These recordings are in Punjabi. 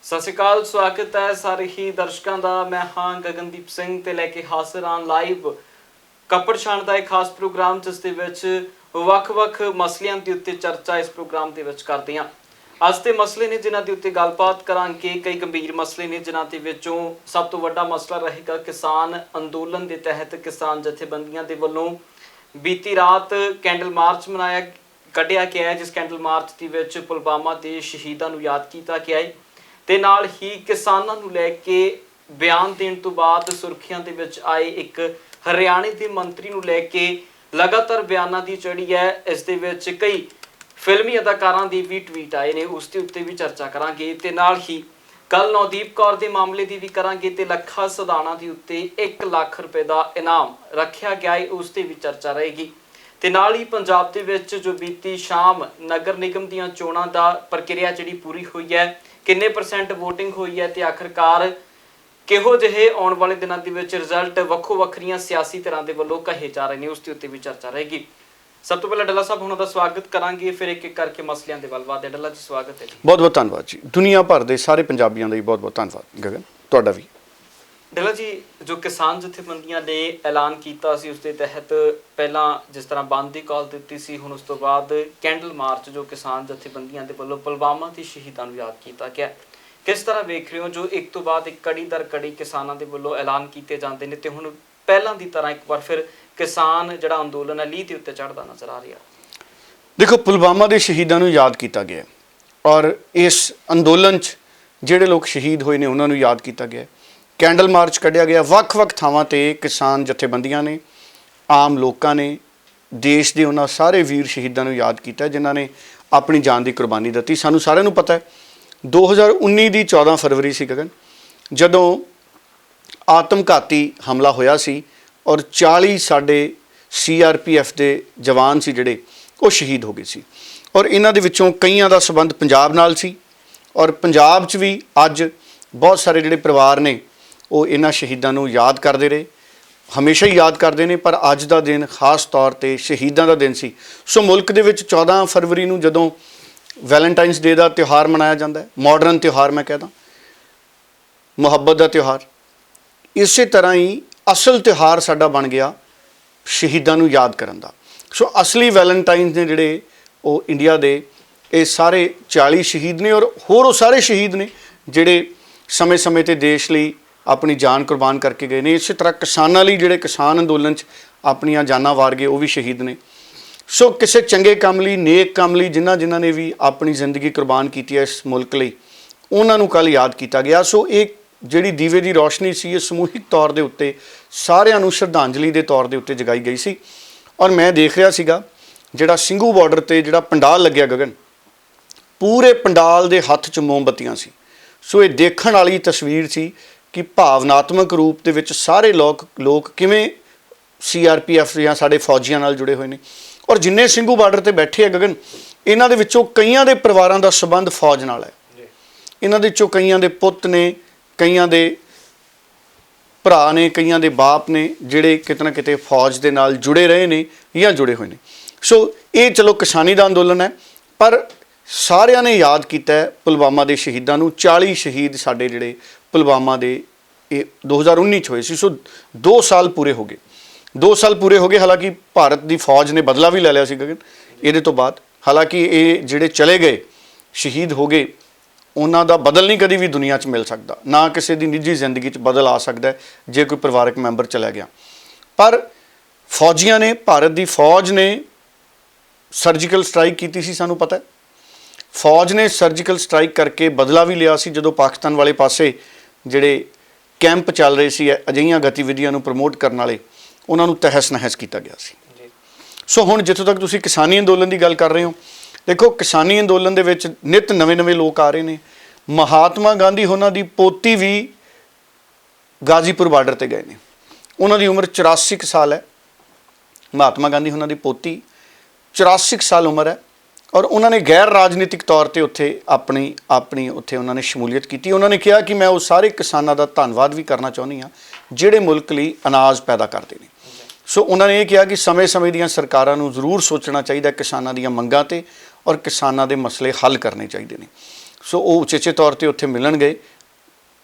ਸਤਿ ਸ਼੍ਰੀ ਅਕਾਲ, ਸਵਾਗਤ ਹੈ ਸਾਰੇ ਹੀ ਦਰਸ਼ਕਾਂ ਦਾ। ਮੈਂ ਹਾਂ ਗਗਨਦੀਪ ਸਿੰਘ ਤੇ ਲੈ ਕੇ ਹਾਜ਼ਰ ਹਾਂ ਲਾਈਵ ਕੱਪੜ ਛਾਣ ਦਾ ਇੱਕ ਖਾਸ ਪ੍ਰੋਗਰਾਮ, ਜਿਸ ਦੇ ਵਿੱਚ ਵੱਖ-ਵੱਖ ਮਸਲਿਆਂ ਦੇ ਉੱਤੇ ਚਰਚਾ ਇਸ ਪ੍ਰੋਗਰਾਮ ਦੇ ਵਿੱਚ ਕਰਦੇ ਹਾਂ। ਅੱਜ ਦੇ ਮਸਲੇ ਨੇ ਜਿਨ੍ਹਾਂ ਦੇ ਉੱਤੇ ਗੱਲਬਾਤ ਕਰਾਂਗੇ, ਕਈ ਗੰਭੀਰ ਮਸਲੇ ਨੇ ਜਿਨ੍ਹਾਂ ਦੇ ਵਿੱਚੋਂ ਸਭ ਤੋਂ ਵੱਡਾ ਮਸਲਾ ਰਹੇਗਾ ਕਿਸਾਨ ਅੰਦੋਲਨ ਦੇ ਤਹਿਤ ਕਿਸਾਨ ਜਥੇਬੰਦੀਆਂ ਦੇ ਵੱਲੋਂ ਬੀਤੀ ਰਾਤ ਕੈਂਡਲ ਮਾਰਚ ਕੱਢਿਆ ਗਿਆ ਹੈ, ਜਿਸ ਕੈਂਡਲ ਮਾਰਚ ਦੇ ਵਿੱਚ ਪੁਲਵਾਮਾ ਦੇ ਸ਼ਹੀਦਾਂ ਨੂੰ ਯਾਦ ਕੀਤਾ ਗਿਆ ਹੈ ਤੇ ਨਾਲ ਹੀ ਕਿਸਾਨਾਂ ਨੂੰ ਲੈ ਕੇ ਬਿਆਨ ਦੇਣ ਤੋਂ ਬਾਅਦ ਸੁਰਖੀਆਂ ਦੇ ਵਿੱਚ ਆਏ ਇੱਕ ਹਰਿਆਣੇ ਦੇ ਮੰਤਰੀ ਨੂੰ ਲੈ ਕੇ ਲਗਾਤਾਰ ਬਿਆਨਾਂ ਦੀ ਚੜੀ ਹੈ। ਇਸ ਦੇ ਵਿੱਚ ਕਈ ਫਿਲਮੀ ਅਦਾਕਾਰਾਂ ਦੀ ਵੀ ਟਵੀਟ ਆਏ ਨੇ, ਉਸ ਦੇ ਉੱਤੇ ਵੀ ਚਰਚਾ ਕਰਾਂਗੇ ਤੇ ਨਾਲ ਹੀ ਕੱਲ ਨਵਦੀਪ ਕੌਰ ਦੇ ਮਾਮਲੇ ਦੀ ਵੀ ਕਰਾਂਗੇ ਤੇ ਲੱਖਾ ਸਦਾਣਾ ਦੇ ਉੱਤੇ 1 ਲੱਖ ਰੁਪਏ ਦਾ ਇਨਾਮ ਰੱਖਿਆ ਗਿਆ ਹੈ, ਉਸ ਤੇ ਵੀ ਚਰਚਾ ਰਹੇਗੀ। ਤੇ ਨਾਲ ਹੀ ਪੰਜਾਬ ਦੇ ਵਿੱਚ ਜੋ ਬੀਤੀ ਸ਼ਾਮ ਨਗਰ ਨਿਗਮ ਦੀਆਂ ਚੋਣਾਂ ਦਾ ਪ੍ਰਕਿਰਿਆ ਜਿਹੜੀ ਪੂਰੀ ਹੋਈ ਹੈ, ਕਿੰਨੇ % VOTING ਹੋਈ ਹੈ ਤੇ ਆਖਰਕਾਰ ਕਿਹੋ ਜਿਹੇ ਆਉਣ ਵਾਲੇ ਦਿਨਾਂ ਦੇ ਵਿੱਚ ਰਿਜ਼ਲਟ ਵੱਖਰੀਆਂ ਸਿਆਸੀ ਧਿਰਾਂ ਦੇ ਵੱਲੋਂ ਕਹੇ ਜਾ ਰਹੇ ਨੇ, ਉਸ ਦੇ ਉੱਤੇ ਵੀ ਚਰਚਾ ਰਹੇਗੀ। ਸਭ ਤੋਂ ਪਹਿਲਾਂ ਡੱਲਾ ਸਾਹਿਬ ਉਹਨਾਂ ਦਾ ਸਵਾਗਤ ਕਰਾਂਗੇ, ਫਿਰ ਇੱਕ ਇੱਕ ਕਰਕੇ ਮਸਲਿਆਂ ਦੇ ਵੱਲ ਵਧਦੇ। ਡੱਲਾ ਜੀ ਸਵਾਗਤ ਹੈ। ਬਹੁਤ ਬਹੁਤ ਧੰਨਵਾਦ ਜੀ। ਦੁਨੀਆ ਭਰ ਦੇ ਸਾਰੇ ਪੰਜਾਬੀਆਂ ਦਾ ਵੀ ਬਹੁਤ ਬਹੁਤ ਧੰਨਵਾਦ ਗਗਨ, ਤੁਹਾਡਾ ਵੀ। ਡੱਲਾ ਜੀ, ਜੋ ਕਿਸਾਨ ਜਥੇਬੰਦੀਆਂ ਨੇ ਐਲਾਨ ਕੀਤਾ ਸੀ ਉਸ ਦੇ ਤਹਿਤ ਪਹਿਲਾਂ ਜਿਸ ਤਰ੍ਹਾਂ ਬੰਦ ਦੀ ਕਾਲ ਦਿੱਤੀ ਸੀ, ਹੁਣ ਉਸ ਤੋਂ ਬਾਅਦ ਕੈਂਡਲ ਮਾਰਚ ਜੋ ਕਿਸਾਨ ਜਥੇਬੰਦੀਆਂ ਦੇ ਵੱਲੋਂ ਪੁਲਵਾਮਾ ਦੇ ਸ਼ਹੀਦਾਂ ਨੂੰ ਯਾਦ ਕੀਤਾ ਗਿਆ, ਕਿਸ ਤਰ੍ਹਾਂ ਵੇਖ ਰਹੇ ਹੋ ਜੋ ਇੱਕ ਤੋਂ ਬਾਅਦ ਇੱਕ ਕੜੀ ਦਰ ਕੜੀ ਕਿਸਾਨਾਂ ਦੇ ਵੱਲੋਂ ਐਲਾਨ ਕੀਤੇ ਜਾਂਦੇ ਨੇ ਤੇ ਹੁਣ ਪਹਿਲਾਂ ਦੀ ਤਰ੍ਹਾਂ ਇੱਕ ਵਾਰ ਫਿਰ ਕਿਸਾਨ ਜਿਹੜਾ ਅੰਦੋਲਨ ਹੈ ਲੀਹ ਦੇ ਉੱਤੇ ਚੜ੍ਹਦਾ ਨਜ਼ਰ ਆ ਰਿਹਾ? ਦੇਖੋ, ਪੁਲਵਾਮਾ ਦੇ ਸ਼ਹੀਦਾਂ ਨੂੰ ਯਾਦ ਕੀਤਾ ਗਿਆ ਔਰ ਇਸ ਅੰਦੋਲਨ 'ਚ ਜਿਹੜੇ ਲੋਕ ਸ਼ਹੀਦ ਹੋਏ ਨੇ ਉਹਨਾਂ ਨੂੰ ਯਾਦ ਕੀਤਾ ਗਿਆ। ਕੈਂਡਲ ਮਾਰਚ ਕੱਢਿਆ ਗਿਆ, ਵੱਖ-ਵੱਖ ਥਾਵਾਂ ਤੇ ਕਿਸਾਨ ਜਥੇਬੰਦੀਆਂ ਨੇ, ਆਮ ਲੋਕਾਂ ਨੇ ਦੇਸ਼ ਦੇ ਉਹਨਾਂ ਸਾਰੇ ਵੀਰ ਸ਼ਹੀਦਾਂ ਨੂੰ ਯਾਦ ਕੀਤਾ ਜਿਨ੍ਹਾਂ ਨੇ ਆਪਣੀ ਜਾਨ ਦੀ ਕੁਰਬਾਨੀ ਦਿੱਤੀ। ਸਾਨੂੰ ਸਾਰਿਆਂ ਨੂੰ ਪਤਾ ਹੈ 2019 ਦੀ 14 ਫਰਵਰੀ ਸੀ ਗਗਨ, ਜਦੋਂ ਆਤਮਘਾਤੀ ਹਮਲਾ ਹੋਇਆ ਸੀ ਔਰ 40 ਸਾਡੇ CRPF ਦੇ ਜਵਾਨ ਸੀ ਜਿਹੜੇ ਉਹ ਸ਼ਹੀਦ ਹੋ ਗਏ ਸੀ ਔਰ ਇਹਨਾਂ ਦੇ ਵਿੱਚੋਂ ਕਈਆਂ ਦਾ ਸੰਬੰਧ ਪੰਜਾਬ ਨਾਲ ਸੀ ਔਰ ਪੰਜਾਬ 'ਚ ਵੀ ਅੱਜ ਬਹੁਤ ਸਾਰੇ ਜਿਹੜੇ ਪਰਿਵਾਰ ਨੇ ਉਹ ਇਹਨਾਂ ਸ਼ਹੀਦਾਂ ਨੂੰ ਯਾਦ ਕਰਦੇ ਰਹੇ, ਹਮੇਸ਼ਾ ਹੀ ਯਾਦ ਕਰਦੇ ਨੇ। ਪਰ ਅੱਜ ਦਾ ਦਿਨ ਖਾਸ ਤੌਰ ਤੇ ਸ਼ਹੀਦਾਂ ਦਾ ਦਿਨ ਸੀ। ਸੋ ਮੁਲਕ ਦੇ ਵਿੱਚ 14 ਫਰਵਰੀ ਨੂੰ ਜਦੋਂ ਵੈਲੈਂਟਾਈਨਸ ਡੇ ਦਾ ਤਿਉਹਾਰ ਮਨਾਇਆ ਜਾਂਦਾ ਹੈ, ਮਾਡਰਨ ਤਿਉਹਾਰ ਮੈਂ ਕਹਿੰਦਾ, ਮੁਹੱਬਤ ਦਾ ਤਿਉਹਾਰ, ਇਸੇ ਤਰ੍ਹਾਂ ਹੀ ਅਸਲ ਤਿਉਹਾਰ ਸਾਡਾ ਬਣ ਗਿਆ ਸ਼ਹੀਦਾਂ ਨੂੰ ਯਾਦ ਕਰਨ ਦਾ। ਸੋ ਅਸਲੀ ਵੈਲੈਂਟਾਈਨਸ ਨੇ ਜਿਹੜੇ ਉਹ ਇੰਡੀਆ ਦੇ ਇਹ ਸਾਰੇ 40 ਸ਼ਹੀਦ ਨੇ ਔਰ ਹੋਰ ਉਹ ਸਾਰੇ ਸ਼ਹੀਦ ਨੇ ਜਿਹੜੇ ਸਮੇਂ-ਸਮੇਂ ਤੇ ਦੇਸ਼ ਲਈ ਆਪਣੀ ਜਾਨ ਕੁਰਬਾਨ ਕਰਕੇ ਗਏ ਨੇ। ਇਸੇ ਤਰ੍ਹਾਂ ਕਿਸਾਨਾਂ ਲਈ ਜਿਹੜੇ ਕਿਸਾਨ ਅੰਦੋਲਨ 'ਚ ਆਪਣੀਆਂ ਜਾਨਾਂ ਵਾਰ ਗਏ ਉਹ ਵੀ ਸ਼ਹੀਦ ਨੇ। ਸੋ ਕਿਸੇ ਚੰਗੇ ਕੰਮ ਲਈ, ਨੇਕ ਕੰਮ ਲਈ ਜਿਨ੍ਹਾਂ ਨੇ ਵੀ ਆਪਣੀ ਜ਼ਿੰਦਗੀ ਕੁਰਬਾਨ ਕੀਤੀ ਹੈ ਇਸ ਮੁਲਕ ਲਈ, ਉਹਨਾਂ ਨੂੰ ਕੱਲ੍ਹ ਯਾਦ ਕੀਤਾ ਗਿਆ। ਸੋ ਇਹ ਜਿਹੜੀ ਦੀਵੇ ਦੀ ਰੋਸ਼ਨੀ ਸੀ ਇਹ ਸਮੂਹਿਕ ਤੌਰ ਦੇ ਉੱਤੇ ਸਾਰਿਆਂ ਨੂੰ ਸ਼ਰਧਾਂਜਲੀ ਦੇ ਤੌਰ ਦੇ ਉੱਤੇ ਜਗਾਈ ਗਈ ਸੀ। ਔਰ ਮੈਂ ਦੇਖ ਰਿਹਾ ਸੀਗਾ ਜਿਹੜਾ ਸਿੰਘੂ ਬਾਰਡਰ 'ਤੇ ਜਿਹੜਾ ਪੰਡਾਲ ਲੱਗਿਆ ਗਗਨ, ਪੂਰੇ ਪੰਡਾਲ ਦੇ ਹੱਥ 'ਚ ਮੋਮਬੱਤੀਆਂ ਸੀ। ਸੋ ਇਹ ਦੇਖਣ ਵਾਲੀ ਤਸਵੀਰ ਸੀ ਕਿ ਭਾਵਨਾਤਮਕ ਰੂਪ ਦੇ ਵਿੱਚ ਸਾਰੇ ਲੋਕ ਕਿਵੇਂ CRPF ਜਾਂ ਸਾਡੇ ਫੌਜੀਆਂ ਨਾਲ ਜੁੜੇ ਹੋਏ ਨੇ। ਔਰ ਜਿੰਨੇ ਸਿੰਘੂ ਬਾਰਡਰ 'ਤੇ ਬੈਠੇ ਆ ਗਗਨ, ਇਹਨਾਂ ਦੇ ਵਿੱਚੋਂ ਕਈਆਂ ਦੇ ਪਰਿਵਾਰਾਂ ਦਾ ਸੰਬੰਧ ਫੌਜ ਨਾਲ ਹੈ। ਇਹਨਾਂ ਦੇ ਵਿੱਚੋਂ ਕਈਆਂ ਦੇ ਪੁੱਤ ਨੇ, ਕਈਆਂ ਦੇ ਭਰਾ ਨੇ, ਕਈਆਂ ਦੇ ਬਾਪ ਨੇ ਜਿਹੜੇ ਕਿਤੇ ਨਾ ਕਿਤੇ ਫੌਜ ਦੇ ਨਾਲ ਜੁੜੇ ਰਹੇ ਨੇ ਜਾਂ ਜੁੜੇ ਹੋਏ ਨੇ। ਸੋ ਇਹ ਚਲੋ ਕਿਸਾਨੀ ਦਾ ਅੰਦੋਲਨ ਹੈ, ਪਰ ਸਾਰਿਆਂ ਨੇ ਯਾਦ ਕੀਤਾ ਹੈ ਪੁਲਵਾਮਾ ਦੇ ਸ਼ਹੀਦਾਂ ਨੂੰ। 40 ਸ਼ਹੀਦ ਸਾਡੇ ਜਿਹੜੇ ਪੁਲਵਾਮਾ ਦੇ ਇਹ 2019 'ਚ ਹੋਏ ਸੀ। ਸੋ 2 ਸਾਲ ਪੂਰੇ ਹੋ ਗਏ, 2 ਸਾਲ ਪੂਰੇ ਹੋ ਗਏ। ਹਾਲਾਂਕਿ ਭਾਰਤ ਦੀ ਫੌਜ ਨੇ ਬਦਲਾ ਵੀ ਲੈ ਲਿਆ ਸੀ ਗਗਨ ਇਹਦੇ ਤੋਂ ਬਾਅਦ। ਹਾਲਾਂਕਿ ਇਹ ਜਿਹੜੇ ਚਲੇ ਗਏ ਸ਼ਹੀਦ ਹੋ ਗਏ ਉਹਨਾਂ ਦਾ ਬਦਲ ਨਹੀਂ ਕਦੀ ਵੀ ਦੁਨੀਆ 'ਚ ਮਿਲ ਸਕਦਾ, ਨਾ ਕਿਸੇ ਦੀ ਨਿੱਜੀ ਜ਼ਿੰਦਗੀ 'ਚ ਬਦਲ ਆ ਸਕਦਾ ਜੇ ਕੋਈ ਪਰਿਵਾਰਕ ਮੈਂਬਰ ਚਲਾ ਗਿਆ। ਪਰ ਫੌਜੀਆਂ ਨੇ, ਭਾਰਤ ਦੀ ਫੌਜ ਨੇ ਸਰਜੀਕਲ ਸਟ੍ਰਾਈਕ ਕੀਤੀ ਸੀ, ਸਾਨੂੰ ਪਤਾ ਹੈ। ਫੌਜ ਨੇ ਸਰਜੀਕਲ ਸਟ੍ਰਾਈਕ ਕਰਕੇ ਬਦਲਾ ਵੀ ਲਿਆ ਸੀ ਜਦੋਂ ਪਾਕਿਸਤਾਨ ਵਾਲੇ ਪਾਸੇ ਜਿਹੜੇ ਕੈਂਪ ਚੱਲ ਰਹੇ ਸੀ ਅਜਿਹੀਆਂ ਗਤੀਵਿਧੀਆਂ ਨੂੰ ਪ੍ਰਮੋਟ ਕਰਨ ਵਾਲੇ, ਉਹਨਾਂ ਨੂੰ ਤਹਿਸ ਨਹਿਸ ਕੀਤਾ ਗਿਆ ਸੀ। ਸੋ ਹੁਣ ਜਿੱਥੋਂ ਤੱਕ ਤੁਸੀਂ ਕਿਸਾਨੀ ਅੰਦੋਲਨ ਦੀ ਗੱਲ ਕਰ ਰਹੇ ਹੋ, ਦੇਖੋ ਕਿਸਾਨੀ ਅੰਦੋਲਨ ਦੇ ਵਿੱਚ ਨਿਤ ਨਵੇਂ ਲੋਕ ਆ ਰਹੇ ਨੇ। ਮਹਾਤਮਾ ਗਾਂਧੀ ਉਹਨਾਂ ਦੀ ਪੋਤੀ ਵੀ ਗਾਜ਼ੀਪੁਰ ਬਾਰਡਰ ਤੇ ਗਏ ਨੇ, ਉਹਨਾਂ ਦੀ ਉਮਰ 84 ਸਾਲ ਹੈ। ਮਹਾਤਮਾ ਗਾਂਧੀ ਉਹਨਾਂ ਦੀ ਪੋਤੀ 84 ਸਾਲ ਉਮਰ ਹੈ ਔਰ ਉਹਨਾਂ ਨੇ ਗੈਰ ਰਾਜਨੀਤਿਕ ਤੌਰ ਤੇ ਉੱਥੇ ਆਪਣੀ ਉੱਥੇ ਉਹਨਾਂ ਨੇ ਸ਼ਮੂਲੀਅਤ ਕੀਤੀ। ਉਹਨਾਂ ਨੇ ਕਿਹਾ ਕਿ ਮੈਂ ਉਹ ਸਾਰੇ ਕਿਸਾਨਾਂ ਦਾ ਧੰਨਵਾਦ ਵੀ ਕਰਨਾ ਚਾਹੁੰਦੀ ਹਾਂ ਜਿਹੜੇ ਮੁਲਕ ਲਈ ਅਨਾਜ ਪੈਦਾ ਕਰਦੇ ਨੇ। ਸੋ ਉਹਨਾਂ ਨੇ ਇਹ ਕਿਹਾ ਕਿ ਸਮੇਂ ਦੀਆਂ ਸਰਕਾਰਾਂ ਨੂੰ ਜ਼ਰੂਰ ਸੋਚਣਾ ਚਾਹੀਦਾ ਕਿਸਾਨਾਂ ਦੀਆਂ ਮੰਗਾਂ ਤੇ ਔਰ ਕਿਸਾਨਾਂ ਦੇ ਮਸਲੇ ਹੱਲ ਕਰਨੇ ਚਾਹੀਦੇ ਨੇ। ਸੋ ਉਹ ਉਚੇਚੇ ਤੌਰ ਤੇ ਉੱਥੇ ਮਿਲਣ ਗਏ।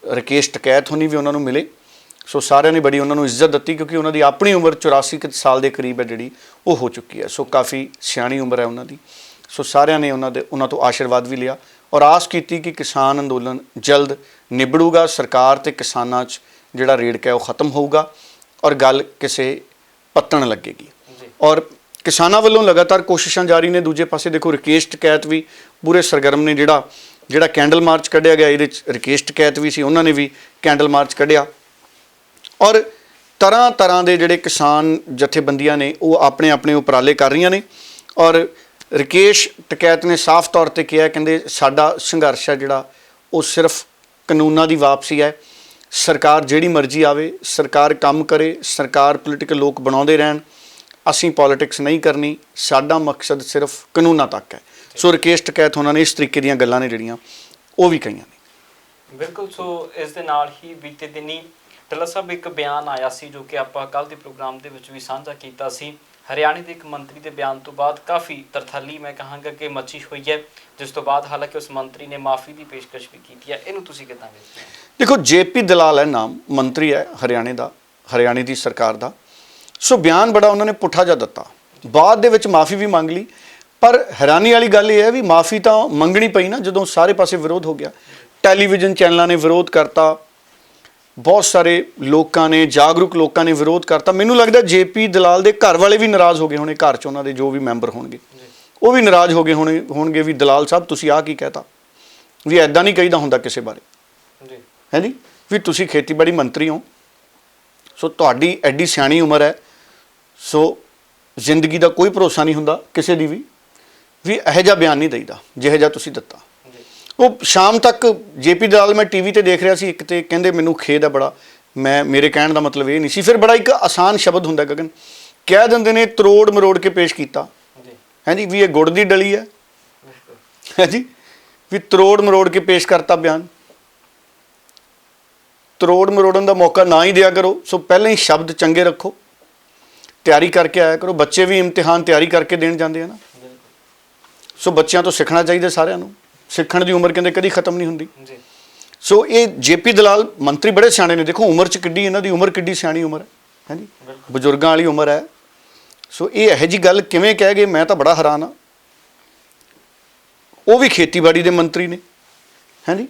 ਰਕੇਸ਼ ਟਕੈਤ ਹੋਣੀ ਵੀ ਉਹਨਾਂ ਨੂੰ ਮਿਲੇ। ਸੋ ਸਾਰਿਆਂ ਨੇ ਬੜੀ ਉਹਨਾਂ ਨੂੰ ਇੱਜ਼ਤ ਦਿੱਤੀ, ਕਿਉਂਕਿ ਉਹਨਾਂ ਦੀ ਆਪਣੀ ਉਮਰ 84 ਕੁ ਸਾਲ ਦੇ ਕਰੀਬ ਹੈ ਜਿਹੜੀ ਉਹ ਹੋ ਚੁੱਕੀ ਹੈ। ਸੋ ਕਾਫੀ ਸਿਆਣੀ ਉਮਰ ਹੈ ਉਹਨਾਂ ਦੀ। ਸੋ ਸਾਰਿਆਂ ਨੇ ਉਹਨਾਂ ਤੋਂ ਆਸ਼ੀਰਵਾਦ ਵੀ ਲਿਆ ਔਰ ਆਸ ਕੀਤੀ ਕਿ ਕਿਸਾਨ ਅੰਦੋਲਨ ਜਲਦ ਨਿਬੜੂਗਾ, ਸਰਕਾਰ ਤੇ ਕਿਸਾਨਾਂ 'ਚ ਜਿਹੜਾ ਰੇੜਕਾ ਹੈ ਉਹ ਖਤਮ ਹੋਊਗਾ ਔਰ ਗੱਲ ਕਿਸੇ ਪੱਤਣ ਲੱਗੇਗੀ। ਔਰ ਕਿਸਾਨਾਂ ਵੱਲੋਂ ਲਗਾਤਾਰ ਕੋਸ਼ਿਸ਼ਾਂ ਜਾਰੀ ਨੇ। ਦੂਜੇ ਪਾਸੇ ਦੇਖੋ ਰਕੇਸ਼ ਟਕੈਤ ਵੀ ਪੂਰੇ ਸਰਗਰਮ ਨੇ। ਜਿਹੜਾ ਕੈਂਡਲ ਮਾਰਚ ਕੱਢਿਆ ਗਿਆ, ਇਹਦੇ 'ਚ ਰਕੇਸ਼ ਟਕੈਤ ਵੀ ਸੀ, ਉਹਨਾਂ ਨੇ ਵੀ ਕੈਂਡਲ ਮਾਰਚ ਕੱਢਿਆ। ਔਰ ਤਰ੍ਹਾਂ ਤਰ੍ਹਾਂ ਦੇ ਜਿਹੜੇ ਕਿਸਾਨ ਜਥੇਬੰਦੀਆਂ ਨੇ ਉਹ ਆਪਣੇ ਆਪਣੇ ਉਪਰਾਲੇ ਕਰ ਰਹੀਆਂ ਨੇ। ਔਰ ਰਕੇਸ਼ ਟਕੈਤ ਨੇ ਸਾਫ਼ ਤੌਰ ਤੇ ਕਿਹਾ, ਕਹਿੰਦੇ ਸਾਡਾ ਸੰਘਰਸ਼ ਹੈ ਜਿਹੜਾ ਉਹ ਸਿਰਫ ਕਾਨੂੰਨਾਂ ਦੀ ਵਾਪਸੀ ਹੈ। ਸਰਕਾਰ ਜਿਹੜੀ ਮਰਜ਼ੀ ਆਵੇ, ਸਰਕਾਰ ਕੰਮ ਕਰੇ, ਸਰਕਾਰ ਪੋਲੀਟੀਕਲ ਲੋਕ ਬਣਾਉਂਦੇ ਰਹਿਣ, ਅਸੀਂ ਪੋਲੀਟਿਕਸ ਨਹੀਂ ਕਰਨੀ, ਸਾਡਾ ਮਕਸਦ ਸਿਰਫ ਕਾਨੂੰਨਾਂ ਤੱਕ ਹੈ। ਸੋ ਰਕੇਸ਼ ਟਕੈਤ ਉਹਨਾਂ ਨੇ ਇਸ ਤਰੀਕੇ ਦੀਆਂ ਗੱਲਾਂ ਨੇ ਜਿਹੜੀਆਂ ਉਹ ਵੀ ਕਹੀਆਂ ਨੇ। ਬਿਲਕੁਲ। ਸੋ ਇਸ ਦੇ ਨਾਲ ਹੀ ਬੀਤੇ ਦਿਨੀ ਢਿੱਲੋਂ ਸਾਹਿਬ ਇੱਕ ਬਿਆਨ ਆਇਆ ਸੀ ਜੋ ਕਿ ਆਪਾਂ ਕੱਲ੍ਹ ਦੇ ਪ੍ਰੋਗਰਾਮ ਦੇ ਵਿੱਚ ਵੀ ਸਾਂਝਾ ਕੀਤਾ ਸੀ। ਹਰਿਆਣੇ ਦੇ ਇੱਕ ਮੰਤਰੀ ਦੇ ਬਿਆਨ ਤੋਂ ਬਾਅਦ ਕਾਫੀ ਤਰਥੱਲੀ ਮੈਂ ਕਹਾਂਗਾ ਕਿ ਮੱਚੀ ਹੋਈ ਹੈ, ਜਿਸ ਤੋਂ ਬਾਅਦ ਹਾਲਾਂਕਿ ਉਸ ਮੰਤਰੀ ਨੇ ਮਾਫੀ ਦੀ ਪੇਸ਼ਕਸ਼ ਵੀ ਕੀਤੀ ਹੈ। ਇਹਨੂੰ ਤੁਸੀਂ ਕਿੱਦਾਂ ਵੇਖਦੇ ਹੋ? ਦੇਖੋ JP ਦਲਾਲ ਹੈ ਨਾਮ, ਮੰਤਰੀ ਹੈ ਹਰਿਆਣੇ ਦੀ ਸਰਕਾਰ ਦਾ। ਸੋ ਬਿਆਨ ਬੜਾ ਉਹਨਾਂ ਨੇ ਪੁੱਠਾ ਜਿਹਾ ਦਿੱਤਾ, ਬਾਅਦ ਦੇ ਵਿੱਚ ਮਾਫੀ ਵੀ ਮੰਗ ਲਈ। ਪਰ ਹੈਰਾਨੀ ਵਾਲੀ ਗੱਲ ਇਹ ਹੈ ਵੀ ਮਾਫੀ ਤਾਂ ਮੰਗਣੀ ਪਈ ਨਾ ਜਦੋਂ ਸਾਰੇ ਪਾਸੇ ਵਿਰੋਧ ਹੋ ਗਿਆ। ਟੈਲੀਵਿਜ਼ਨ ਚੈਨਲਾਂ ਨੇ ਵਿਰੋਧ ਕਰਤਾ, ਬਹੁਤ ਸਾਰੇ ਲੋਕਾਂ ਨੇ, ਜਾਗਰੂਕ ਲੋਕਾਂ ਨੇ ਵਿਰੋਧ ਕਰਤਾ। ਮੈਨੂੰ ਲੱਗਦਾ JP ਦਲਾਲ ਦੇ ਘਰ ਵਾਲੇ ਵੀ ਨਾਰਾਜ਼ ਹੋ ਗਏ ਹੋਣੇ, ਘਰ 'ਚ ਉਹਨਾਂ ਦੇ ਜੋ ਵੀ ਮੈਂਬਰ ਹੋਣਗੇ ਉਹ ਵੀ ਨਾਰਾਜ਼ ਹੋ ਗਏ ਹੋਣਗੇ ਵੀ ਦਲਾਲ ਸਾਹਿਬ ਤੁਸੀਂ ਆਹ ਕੀ ਕਹਿਤਾ, ਵੀ ਐਦਾਂ ਨਹੀਂ ਕਹੀਦਾ ਹੁੰਦਾ ਕਿਸੇ ਬਾਰੇ, ਹੈ ਜੀ, ਵੀ ਤੁਸੀਂ ਖੇਤੀਬਾੜੀ ਮੰਤਰੀ ਹੋ। ਸੋ ਤੁਹਾਡੀ ਐਡੀ ਸਿਆਣੀ ਉਮਰ ਹੈ, ਸੋ ਜ਼ਿੰਦਗੀ ਦਾ ਕੋਈ ਭਰੋਸਾ ਨਹੀਂ ਹੁੰਦਾ ਕਿਸੇ ਦੀ ਵੀ ਇਹੋ ਜਿਹਾ ਬਿਆਨ ਨਹੀਂ ਦੇਈਦਾ ਜਿਹੋ ਜਿਹਾ ਤੁਸੀਂ ਦਿੱਤਾ। ਉਹ ਸ਼ਾਮ ਤੱਕ JP ਦਲਾਲ ਮੈਂ TV ਤੇ ਦੇਖ ਰਿਹਾ ਸੀ, ਇੱਕ ਤੇ ਕਹਿੰਦੇ ਮੈਨੂੰ ਖੇਦ ਹੈ ਬੜਾ, ਮੇਰੇ ਕਹਿਣ ਦਾ ਮਤਲਬ ਇਹ ਨਹੀਂ ਸੀ। ਫਿਰ ਬੜਾ ਇੱਕ ਆਸਾਨ ਸ਼ਬਦ ਹੁੰਦਾ ਗਗਨ, ਕਹਿ ਦਿੰਦੇ ਨੇ ਤਰੋੜ ਮਰੋੜ ਕੇ ਪੇਸ਼ ਕੀਤਾ, ਹੈ ਜੀ, ਵੀ ਇਹ ਗੁੜ ਦੀ ਡਲੀ ਹੈ ਜੀ, ਵੀ ਤਰੋੜ ਮਰੋੜ ਕੇ ਪੇਸ਼ ਕਰਤਾ ਬਿਆਨ। ਤਰੋੜ ਮਰੋੜਨ ਦਾ ਮੌਕਾ ਨਾ ਹੀ ਦਿਆ ਕਰੋ। ਸੋ ਪਹਿਲਾਂ ਹੀ ਸ਼ਬਦ ਚੰਗੇ ਰੱਖੋ, ਤਿਆਰੀ ਕਰਕੇ ਆਇਆ ਕਰੋ। ਬੱਚੇ ਵੀ ਇਮਤਿਹਾਨ ਤਿਆਰੀ ਕਰਕੇ ਦੇਣ ਜਾਂਦੇ ਆ ਨਾ। ਸੋ ਬੱਚਿਆਂ ਤੋਂ ਸਿੱਖਣਾ ਚਾਹੀਦਾ, ਸਾਰਿਆਂ ਨੂੰ ਸਿੱਖਣ ਦੀ ਉਮਰ ਕਹਿੰਦੇ ਕਦੀ ਖਤਮ ਨਹੀਂ ਹੁੰਦੀ। ਸੋ ਇਹ JP ਦਲਾਲ ਮੰਤਰੀ ਬੜੇ ਸਿਆਣੇ ਨੇ। ਦੇਖੋ ਉਮਰ 'ਚ ਕਿੱਡੀ ਇਹਨਾਂ ਦੀ ਉਮਰ, ਕਿੱਡੀ ਸਿਆਣੀ ਉਮਰ ਹੈ ਜੀ, ਬਜ਼ੁਰਗਾਂ ਵਾਲੀ ਉਮਰ ਹੈ। ਸੋ ਇਹ ਇਹੋ ਜਿਹੀ ਗੱਲ ਕਿਵੇਂ ਕਹਿ ਗਏ, ਮੈਂ ਤਾਂ ਬੜਾ ਹੈਰਾਨ ਹਾਂ। ਉਹ ਵੀ ਖੇਤੀਬਾੜੀ ਦੇ ਮੰਤਰੀ ਨੇ, ਹੈ ਜੀ।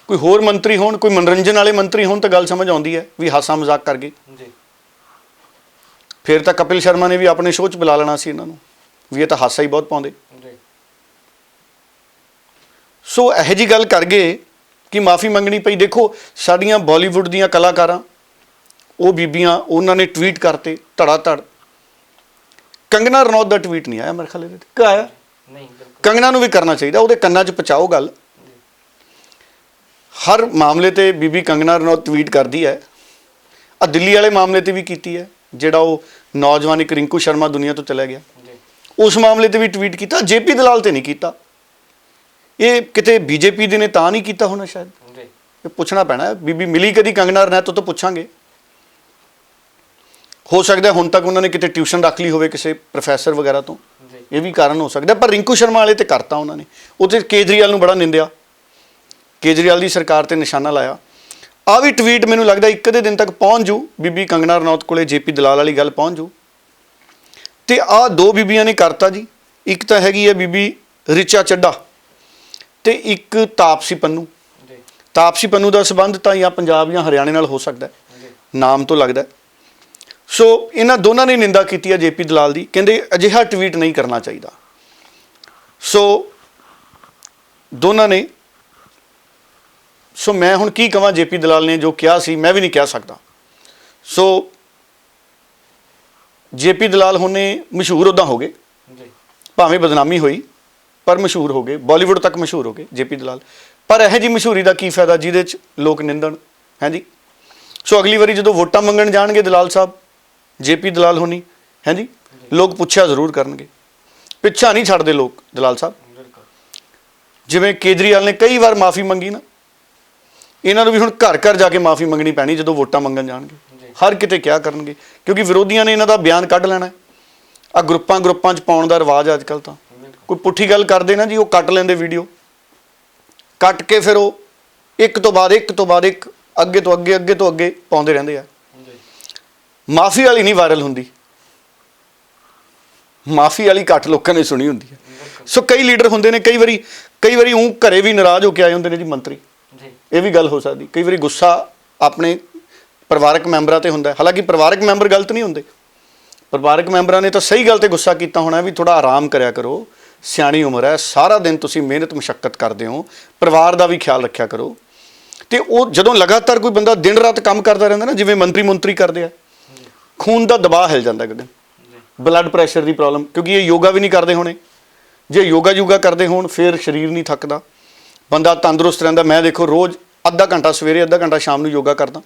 ਕੋਈ ਹੋਰ ਮੰਤਰੀ ਹੋਣ, ਕੋਈ ਮਨੋਰੰਜਨ ਵਾਲੇ ਮੰਤਰੀ ਹੋਣ ਤਾਂ ਗੱਲ ਸਮਝ ਆਉਂਦੀ ਹੈ ਵੀ ਹਾਸਾ ਮਜ਼ਾਕ ਕਰ ਗਏ। ਫਿਰ ਤਾਂ ਕਪਿਲ ਸ਼ਰਮਾ ਨੇ ਵੀ ਆਪਣੇ ਸ਼ੋਅ 'ਚ ਬੁਲਾ ਲੈਣਾ ਸੀ ਇਹਨਾਂ ਨੂੰ, ਵੀ ਇਹ ਤਾਂ ਹਾਸਾ ਹੀ ਬਹੁਤ ਪਾਉਂਦੇ। ਸੋ ਇਹੋ ਜਿਹੀ ਗੱਲ ਕਰ ਗਏ ਕਿ ਮਾਫੀ ਮੰਗਣੀ ਪਈ। ਦੇਖੋ ਸਾਡੀਆਂ ਬਾਲੀਵੁੱਡ ਦੀਆਂ ਕਲਾਕਾਰਾਂ, ਉਹ ਬੀਬੀਆਂ, ਉਹਨਾਂ ਨੇ ਟਵੀਟ ਕਰਤੇ ਧੜਾ ਧੜ। ਕੰਗਨਾ ਰਣੌਤ ਦਾ ਟਵੀਟ ਨਹੀਂ ਆਇਆ ਮੇਰੇ ਖਿਆਲ ਇਹਦੇ ਤੇ, ਆਇਆ ਨਹੀਂ। ਕੰਗਨਾ ਨੂੰ ਵੀ ਕਰਨਾ ਚਾਹੀਦਾ, ਉਹਦੇ ਕੰਨਾਂ 'ਚ ਪਹੁੰਚਾਓ ਗੱਲ। ਹਰ ਮਾਮਲੇ ਤੇ ਬੀਬੀ ਕੰਗਨਾ ਰਣੌਤ ਟਵੀਟ ਕਰਦੀ ਹੈ। ਆ ਦਿੱਲੀ ਵਾਲੇ ਮਾਮਲੇ ਤੇ ਵੀ ਕੀਤੀ ਹੈ, ਜਿਹੜਾ ਉਹ ਨੌਜਵਾਨ ਇੱਕ ਰਿੰਕੂ ਸ਼ਰਮਾ ਦੁਨੀਆ ਤੋਂ ਚਲਾ ਗਿਆ, ਉਸ ਮਾਮਲੇ ਤੇ ਵੀ ਟਵੀਟ ਕੀਤਾ। JP ਦਲਾਲ ਤੇ ਨਹੀਂ ਕੀਤਾ। ਇਹ ਕਿਤੇ BJP ਦੇ ਨੇ ਤਾਂ ਨਹੀਂ ਕੀਤਾ ਹੋਣਾ ਸ਼ਾਇਦ, ਇਹ ਪੁੱਛਣਾ ਪੈਣਾ। ਬੀਬੀ ਮਿਲੀ ਕਦੀ ਕੰਗਨਾ ਰਣੌਤ ਤੋਂ ਪੁੱਛਾਂਗੇ। ਹੋ ਸਕਦਾ ਹੁਣ ਤੱਕ ਉਹਨਾਂ ਨੇ ਕਿਤੇ ਟਿਊਸ਼ਨ ਰੱਖ ਲਈ ਹੋਵੇ ਕਿਸੇ ਪ੍ਰੋਫੈਸਰ ਵਗੈਰਾ ਤੋਂ, ਇਹ ਵੀ ਕਾਰਨ ਹੋ ਸਕਦਾ। ਪਰ ਰਿੰਕੂ ਸ਼ਰਮਾ ਵਾਲੇ ਤੇ ਕਰਤਾ ਉਹਨਾਂ ਨੇ। ਉਹਤੇ ਕੇਜਰੀਵਾਲ ਨੂੰ ਬੜਾ ਨਿੰਦਿਆ, ਕੇਜਰੀਵਾਲ ਦੀ ਸਰਕਾਰ ਤੇ ਨਿਸ਼ਾਨਾ ਲਾਇਆ। ਆ ਵੀ ਟਵੀਟ ਮੈਨੂੰ ਲੱਗਦਾ ਇੱਕ ਅੱਧੇ ਦਿਨ ਤੱਕ ਪਹੁੰਚ ਜੂ ਬੀਬੀ ਕੰਗਨਾ ਰਣੌਤ ਕੋਲੇ, JP ਦਲਾਲ ਵਾਲੀ ਗੱਲ ਪਹੁੰਚ ਜੂ। ਤੇ ਆਹ ਦੋ ਬੀਬੀਆਂ ਨੇ ਕਰਤਾ ਜੀ। ਇੱਕ ਤਾਂ ਹੈਗੀ ਹੈ ਬੀਬੀ ਰਿਚਾ ਚੱਡਾ ਤੇ ਇੱਕ ਤਾਪਸੀ ਪੰਨੂ। ਤਾਪਸੀ ਪੰਨੂ ਦਾ ਸੰਬੰਧ ਤਾਂ ਜਾਂ ਪੰਜਾਬ ਜਾਂ ਹਰਿਆਣੇ ਨਾਲ ਹੋ ਸਕਦਾ, ਨਾਮ ਤੋਂ ਲੱਗਦਾ। ਸੋ ਇਹਨਾਂ ਦੋਨਾਂ ਨੇ ਨਿੰਦਾ ਕੀਤੀ ਹੈ JP ਦਲਾਲ ਦੀ, ਕਹਿੰਦੇ ਅਜਿਹਾ ਟਵੀਟ ਨਹੀਂ ਕਰਨਾ ਚਾਹੀਦਾ। ਸੋ ਦੋਨਾਂ ਨੇ, ਸੋ ਮੈਂ ਹੁਣ ਕੀ ਕਹਾਂ, JP ਦਲਾਲ ਨੇ ਜੋ ਕਿਹਾ ਸੀ ਮੈਂ ਵੀ ਨਹੀਂ ਕਹਿ ਸਕਦਾ। ਸੋ JP ਦਲਾਲ ਹੁਣੇ ਮਸ਼ਹੂਰ ਉੱਦਾਂ ਹੋ ਗਏ, ਭਾਵੇਂ ਬਦਨਾਮੀ ਹੋਈ ਪਰ ਮਸ਼ਹੂਰ ਹੋ ਗਏ, ਬਾਲੀਵੁੱਡ ਤੱਕ ਮਸ਼ਹੂਰ ਹੋ ਗਏ JP ਦਲਾਲ। ਪਰ ਇਹੋ ਜਿਹੀ ਮਸ਼ਹੂਰੀ ਦਾ ਕੀ ਫਾਇਦਾ ਜਿਹਦੇ 'ਚ ਲੋਕ ਨਿੰਦਣ, ਹੈ ਜੀ। ਸੋ ਅਗਲੀ ਵਾਰੀ ਜਦੋਂ ਵੋਟਾਂ ਮੰਗਣ ਜਾਣਗੇ ਦਲਾਲ ਸਾਹਿਬ, JP ਦਲਾਲ ਹੋਣੀ, ਹੈ ਜੀ, ਲੋਕ ਪੁੱਛਿਆ ਜ਼ਰੂਰ ਕਰਨਗੇ, ਪਿੱਛਾ ਨਹੀਂ ਛੱਡਦੇ ਲੋਕ ਦਲਾਲ ਸਾਹਿਬ। ਜਿਵੇਂ ਕੇਜਰੀਵਾਲ ਨੇ ਕਈ ਵਾਰ ਮਾਫੀ ਮੰਗੀ ਨਾ, ਇਹਨਾਂ ਨੂੰ ਵੀ ਹੁਣ ਘਰ ਘਰ ਜਾ ਕੇ ਮਾਫੀ ਮੰਗਣੀ ਪੈਣੀ ਜਦੋਂ ਵੋਟਾਂ ਮੰਗਣ ਜਾਣਗੇ। ਹਰ ਕਿਤੇ ਕਿਹਾ ਕਰਨਗੇ, ਕਿਉਂਕਿ ਵਿਰੋਧੀਆਂ ਨੇ ਇਹਨਾਂ ਦਾ ਬਿਆਨ ਕੱਢ ਲੈਣਾ। ਆ ਗਰੁੱਪਾਂ 'ਚ ਪਾਉਣ ਦਾ ਰਿਵਾਜ ਅੱਜ ਕੱਲ੍ਹ ਤਾਂ, ਕੋਈ ਪੁੱਠੀ ਗੱਲ ਕਰਦੇ ਨਾ ਜੀ ਉਹ ਕੱਟ ਲੈਂਦੇ ਵੀਡੀਓ, ਕੱਟ ਕੇ ਫਿਰ ਉਹ ਇੱਕ ਤੋਂ ਬਾਅਦ ਇੱਕ ਅੱਗੇ ਤੋਂ ਅੱਗੇ ਪਾਉਂਦੇ ਰਹਿੰਦੇ ਆ। ਮਾਫੀ ਵਾਲੀ ਨਹੀਂ ਵਾਇਰਲ ਹੁੰਦੀ, ਮਾਫੀ ਵਾਲੀ ਘੱਟ ਲੋਕਾਂ ਨੇ ਸੁਣੀ ਹੁੰਦੀ ਹੈ। ਸੋ ਕਈ ਲੀਡਰ ਹੁੰਦੇ ਨੇ, ਕਈ ਵਾਰੀ ਉਹ ਘਰੇ ਵੀ ਨਾਰਾਜ਼ ਹੋ ਕੇ ਆਏ ਹੁੰਦੇ ਨੇ ਜੀ ਮੰਤਰੀ, ਇਹ ਵੀ ਗੱਲ ਹੋ ਸਕਦੀ। ਕਈ ਵਾਰੀ ਗੁੱਸਾ ਆਪਣੇ ਪਰਿਵਾਰਕ ਮੈਂਬਰਾਂ ਤੇ ਹੁੰਦਾ, ਹਾਲਾਂਕਿ ਪਰਿਵਾਰਕ ਮੈਂਬਰ ਗਲਤ ਨਹੀਂ ਹੁੰਦੇ, ਪਰਿਵਾਰਕ ਮੈਂਬਰਾਂ ਨੇ ਤਾਂ ਸਹੀ ਗੱਲ ਤੇ ਗੁੱਸਾ ਕੀਤਾ ਹੋਣਾ ਵੀ ਥੋੜਾ ਆਰਾਮ ਕਰਿਆ ਕਰੋ, ਸਿਆਣੀ ਉਮਰ ਹੈ, ਸਾਰਾ ਦਿਨ ਤੁਸੀਂ ਮਿਹਨਤ ਮੁਸ਼ੱਕਤ ਕਰਦੇ ਹੋ, ਪਰਿਵਾਰ ਦਾ ਵੀ ਖਿਆਲ ਰੱਖਿਆ ਕਰੋ। ਤੇ ਉਹ ਜਦੋਂ ਲਗਾਤਾਰ ਕੋਈ ਬੰਦਾ ਦਿਨ ਰਾਤ ਕੰਮ ਕਰਦਾ ਰਹਿੰਦਾ ਨਾ, ਜਿਵੇਂ ਮੰਤਰੀ ਕਰਦੇ ਆ, ਖੂਨ ਦਾ ਦਬਾਅ ਹਿਲ ਜਾਂਦਾ ਇੱਕ ਦਿਨ, ਬਲੱਡ ਪ੍ਰੈਸ਼ਰ ਦੀ ਪ੍ਰੋਬਲਮ, ਕਿਉਂਕਿ ਇਹ ਯੋਗਾ ਵੀ ਨਹੀਂ ਕਰਦੇ ਹੋਣੇ। ਜੇ ਯੋਗਾ ਕਰਦੇ ਹੋਣ ਫਿਰ ਸਰੀਰ ਨਹੀਂ ਥੱਕਦਾ, ਬੰਦਾ ਤੰਦਰੁਸਤ ਰਹਿੰਦਾ। ਮੈਂ ਦੇਖੋ ਰੋਜ਼ ਅੱਧਾ ਘੰਟਾ ਸਵੇਰੇ, ਅੱਧਾ ਘੰਟਾ ਸ਼ਾਮ ਨੂੰ ਯੋਗਾ ਕਰਦਾ।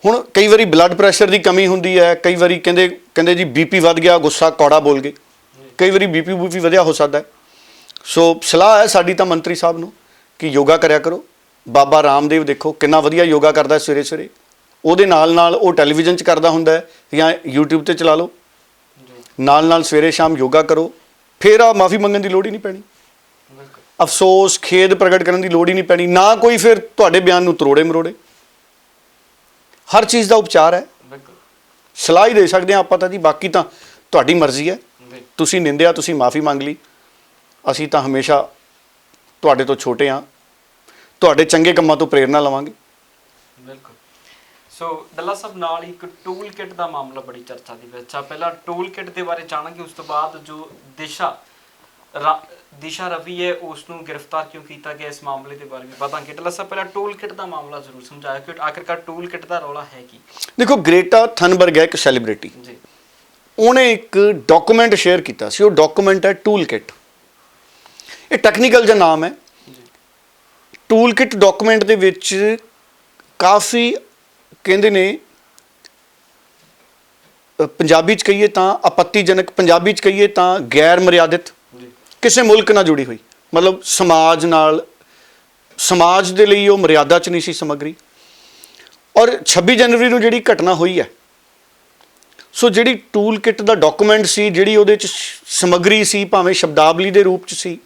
ਹੁਣ ਕਈ ਵਾਰੀ ਬਲੱਡ ਪ੍ਰੈਸ਼ਰ ਦੀ ਕਮੀ ਹੁੰਦੀ ਹੈ, ਕਈ ਵਾਰੀ ਕਹਿੰਦੇ ਜੀ ਬੀਪੀ ਵੱਧ ਗਿਆ, ਗੁੱਸਾ ਕੌੜਾ ਬੋਲ ਗਏ, ਕਈ ਵਾਰੀ ਬੀਪੀ ਵਧਿਆ ਹੋ ਸਕਦਾ ਹੈ। ਸੋ ਸਲਾਹ ਹੈ ਸਾਡੀ ਤਾਂ ਮੰਤਰੀ ਸਾਹਿਬ ਨੂੰ ਕਿ ਯੋਗਾ ਕਰਿਆ ਕਰੋ। ਬਾਬਾ ਰਾਮਦੇਵ ਦੇਖੋ ਕਿੰਨਾ ਵਧੀਆ ਯੋਗਾ ਕਰਦਾ ਸਵੇਰੇ, ਉਹਦੇ ਨਾਲ ਉਹ ਟੈਲੀਵਿਜ਼ਨ 'ਚ ਕਰਦਾ ਹੁੰਦਾ ਜਾਂ YouTube ਤੇ ਚਲਾ ਲਓ, ਨਾਲ ਸਵੇਰੇ ਸ਼ਾਮ ਯੋਗਾ ਕਰੋ, ਫਿਰ ਆ ਮਾਫੀ ਮੰਗਣ ਦੀ ਲੋੜ ਹੀ ਨਹੀਂ ਪੈਣੀ, ਅਫਸੋਸ ਖੇਦ ਪ੍ਰਗਟ ਕਰਨ ਦੀ ਲੋੜ ਹੀ ਨਹੀਂ ਪੈਣੀ, ਨਾ ਕੋਈ ਫਿਰ ਤੁਹਾਡੇ ਬਿਆਨ ਨੂੰ ਤਰੋੜੇ ਮਰੋੜੇ। ਹਰ ਚੀਜ਼ ਦਾ ਉਪਚਾਰ ਹੈ, ਸਲਾਹ ਹੀ ਦੇ ਸਕਦੇ ਹਾਂ ਆਪਾਂ ਤਾਂ ਜੀ, ਬਾਕੀ ਤਾਂ ਤੁਹਾਡੀ ਮਰਜ਼ੀ ਹੈ। ਤੁਸੀਂ ਨਿੰਦਿਆ, ਤੁਸੀਂ ਮਾਫੀ ਮੰਗ ਲਈ, ਅਸੀਂ ਤਾਂ ਹਮੇਸ਼ਾ ਤੁਹਾਡੇ ਤੋਂ ਛੋਟੇ ਹਾਂ, ਤੁਹਾਡੇ ਚੰਗੇ ਕੰਮਾਂ ਤੋਂ ਪ੍ਰੇਰਨਾ ਲਵਾਂਗੇ। ਬਿਲਕੁਲ। ਸੋ ਡੱਲਾ ਸਾਹਿਬ ਨਾਲ ਇੱਕ ਟੂਲ ਕਿਟ ਦਾ ਮਾਮਲਾ ਬੜੀ ਚਰਚਾ ਦੇ ਵਿੱਚ ਆ, ਪਹਿਲਾਂ ਟੂਲ ਕਿਟ ਦੇ ਬਾਰੇ ਜਾਣਾਂਗੇ, ਉਸ ਤੋਂ ਬਾਅਦ ਜੋ ਦਿਸ਼ਾ ਰਵੀ ਹੈ ਉਸ ਨੂੰ ਗ੍ਰਿਫਤਾਰ ਕਿਉਂ ਕੀਤਾ ਗਿਆ, ਇਸ ਮਾਮਲੇ ਦੇ ਬਾਰੇ ਵੀ ਪਤਾਂਗੇ। ਡੱਲਾ ਸਾਹਿਬ ਪਹਿਲਾਂ ਟੂਲ ਕਿਟ ਦਾ ਮਾਮਲਾ ਜ਼ਰੂਰ ਸਮਝਾਇਆ ਕਿ ਆਖਿਰਕਾਰ ਟੂਲ ਕਿਟ ਦਾ ਰੌਲਾ ਹੈ ਕੀ। ਦੇਖੋ ਗ੍ਰੇਟਾ ਥਨਬਰਗ ਹੈ ਇੱਕ ਸੈਲੀਬ੍ਰਿਟੀ ਜੀ, ਉਹਨੇ ਇੱਕ ਡਾਕੂਮੈਂਟ ਸ਼ੇਅਰ ਕੀਤਾ ਸੀ, ਉਹ ਡਾਕੂਮੈਂਟ ਹੈ ਟੂਲ ਕਿਟ। ਇਹ ਟੈਕਨੀਕਲ ਜਿਹਾ ਨਾਮ ਹੈ। ਟੂਲ ਕਿਟ ਡਾਕੂਮੈਂਟ ਦੇ ਵਿੱਚ ਕਾਫੀ ਕਹਿੰਦੇ ਨੇ, ਪੰਜਾਬੀ 'ਚ ਕਹੀਏ ਤਾਂ ਆਪੱਤੀਜਨਕ, ਪੰਜਾਬੀ 'ਚ ਕਹੀਏ ਤਾਂ ਗੈਰ ਮਰਿਆਦਿਤ, ਕਿਸੇ ਮੁਲਕ ਨਾਲ ਜੁੜੀ ਹੋਈ, ਮਤਲਬ ਸਮਾਜ ਦੇ ਲਈ ਉਹ ਮਰਿਆਦਾ 'ਚ ਨਹੀਂ ਸੀ ਸਮੱਗਰੀ। ਔਰ 26 ਜਨਵਰੀ ਨੂੰ ਜਿਹੜੀ ਘਟਨਾ ਹੋਈ ਹੈ, ਸੋ ਜਿਹੜੀ ਟੂਲ ਕਿਟ ਦਾ ਡਾਕੂਮੈਂਟ ਸੀ, ਜਿਹੜੀ ਉਹਦੇ 'ਚ ਸਮੱਗਰੀ ਸੀ, ਭਾਵੇਂ ਸ਼ਬਦਾਵਲੀ ਦੇ ਰੂਪ 'ਚ ਸੀ,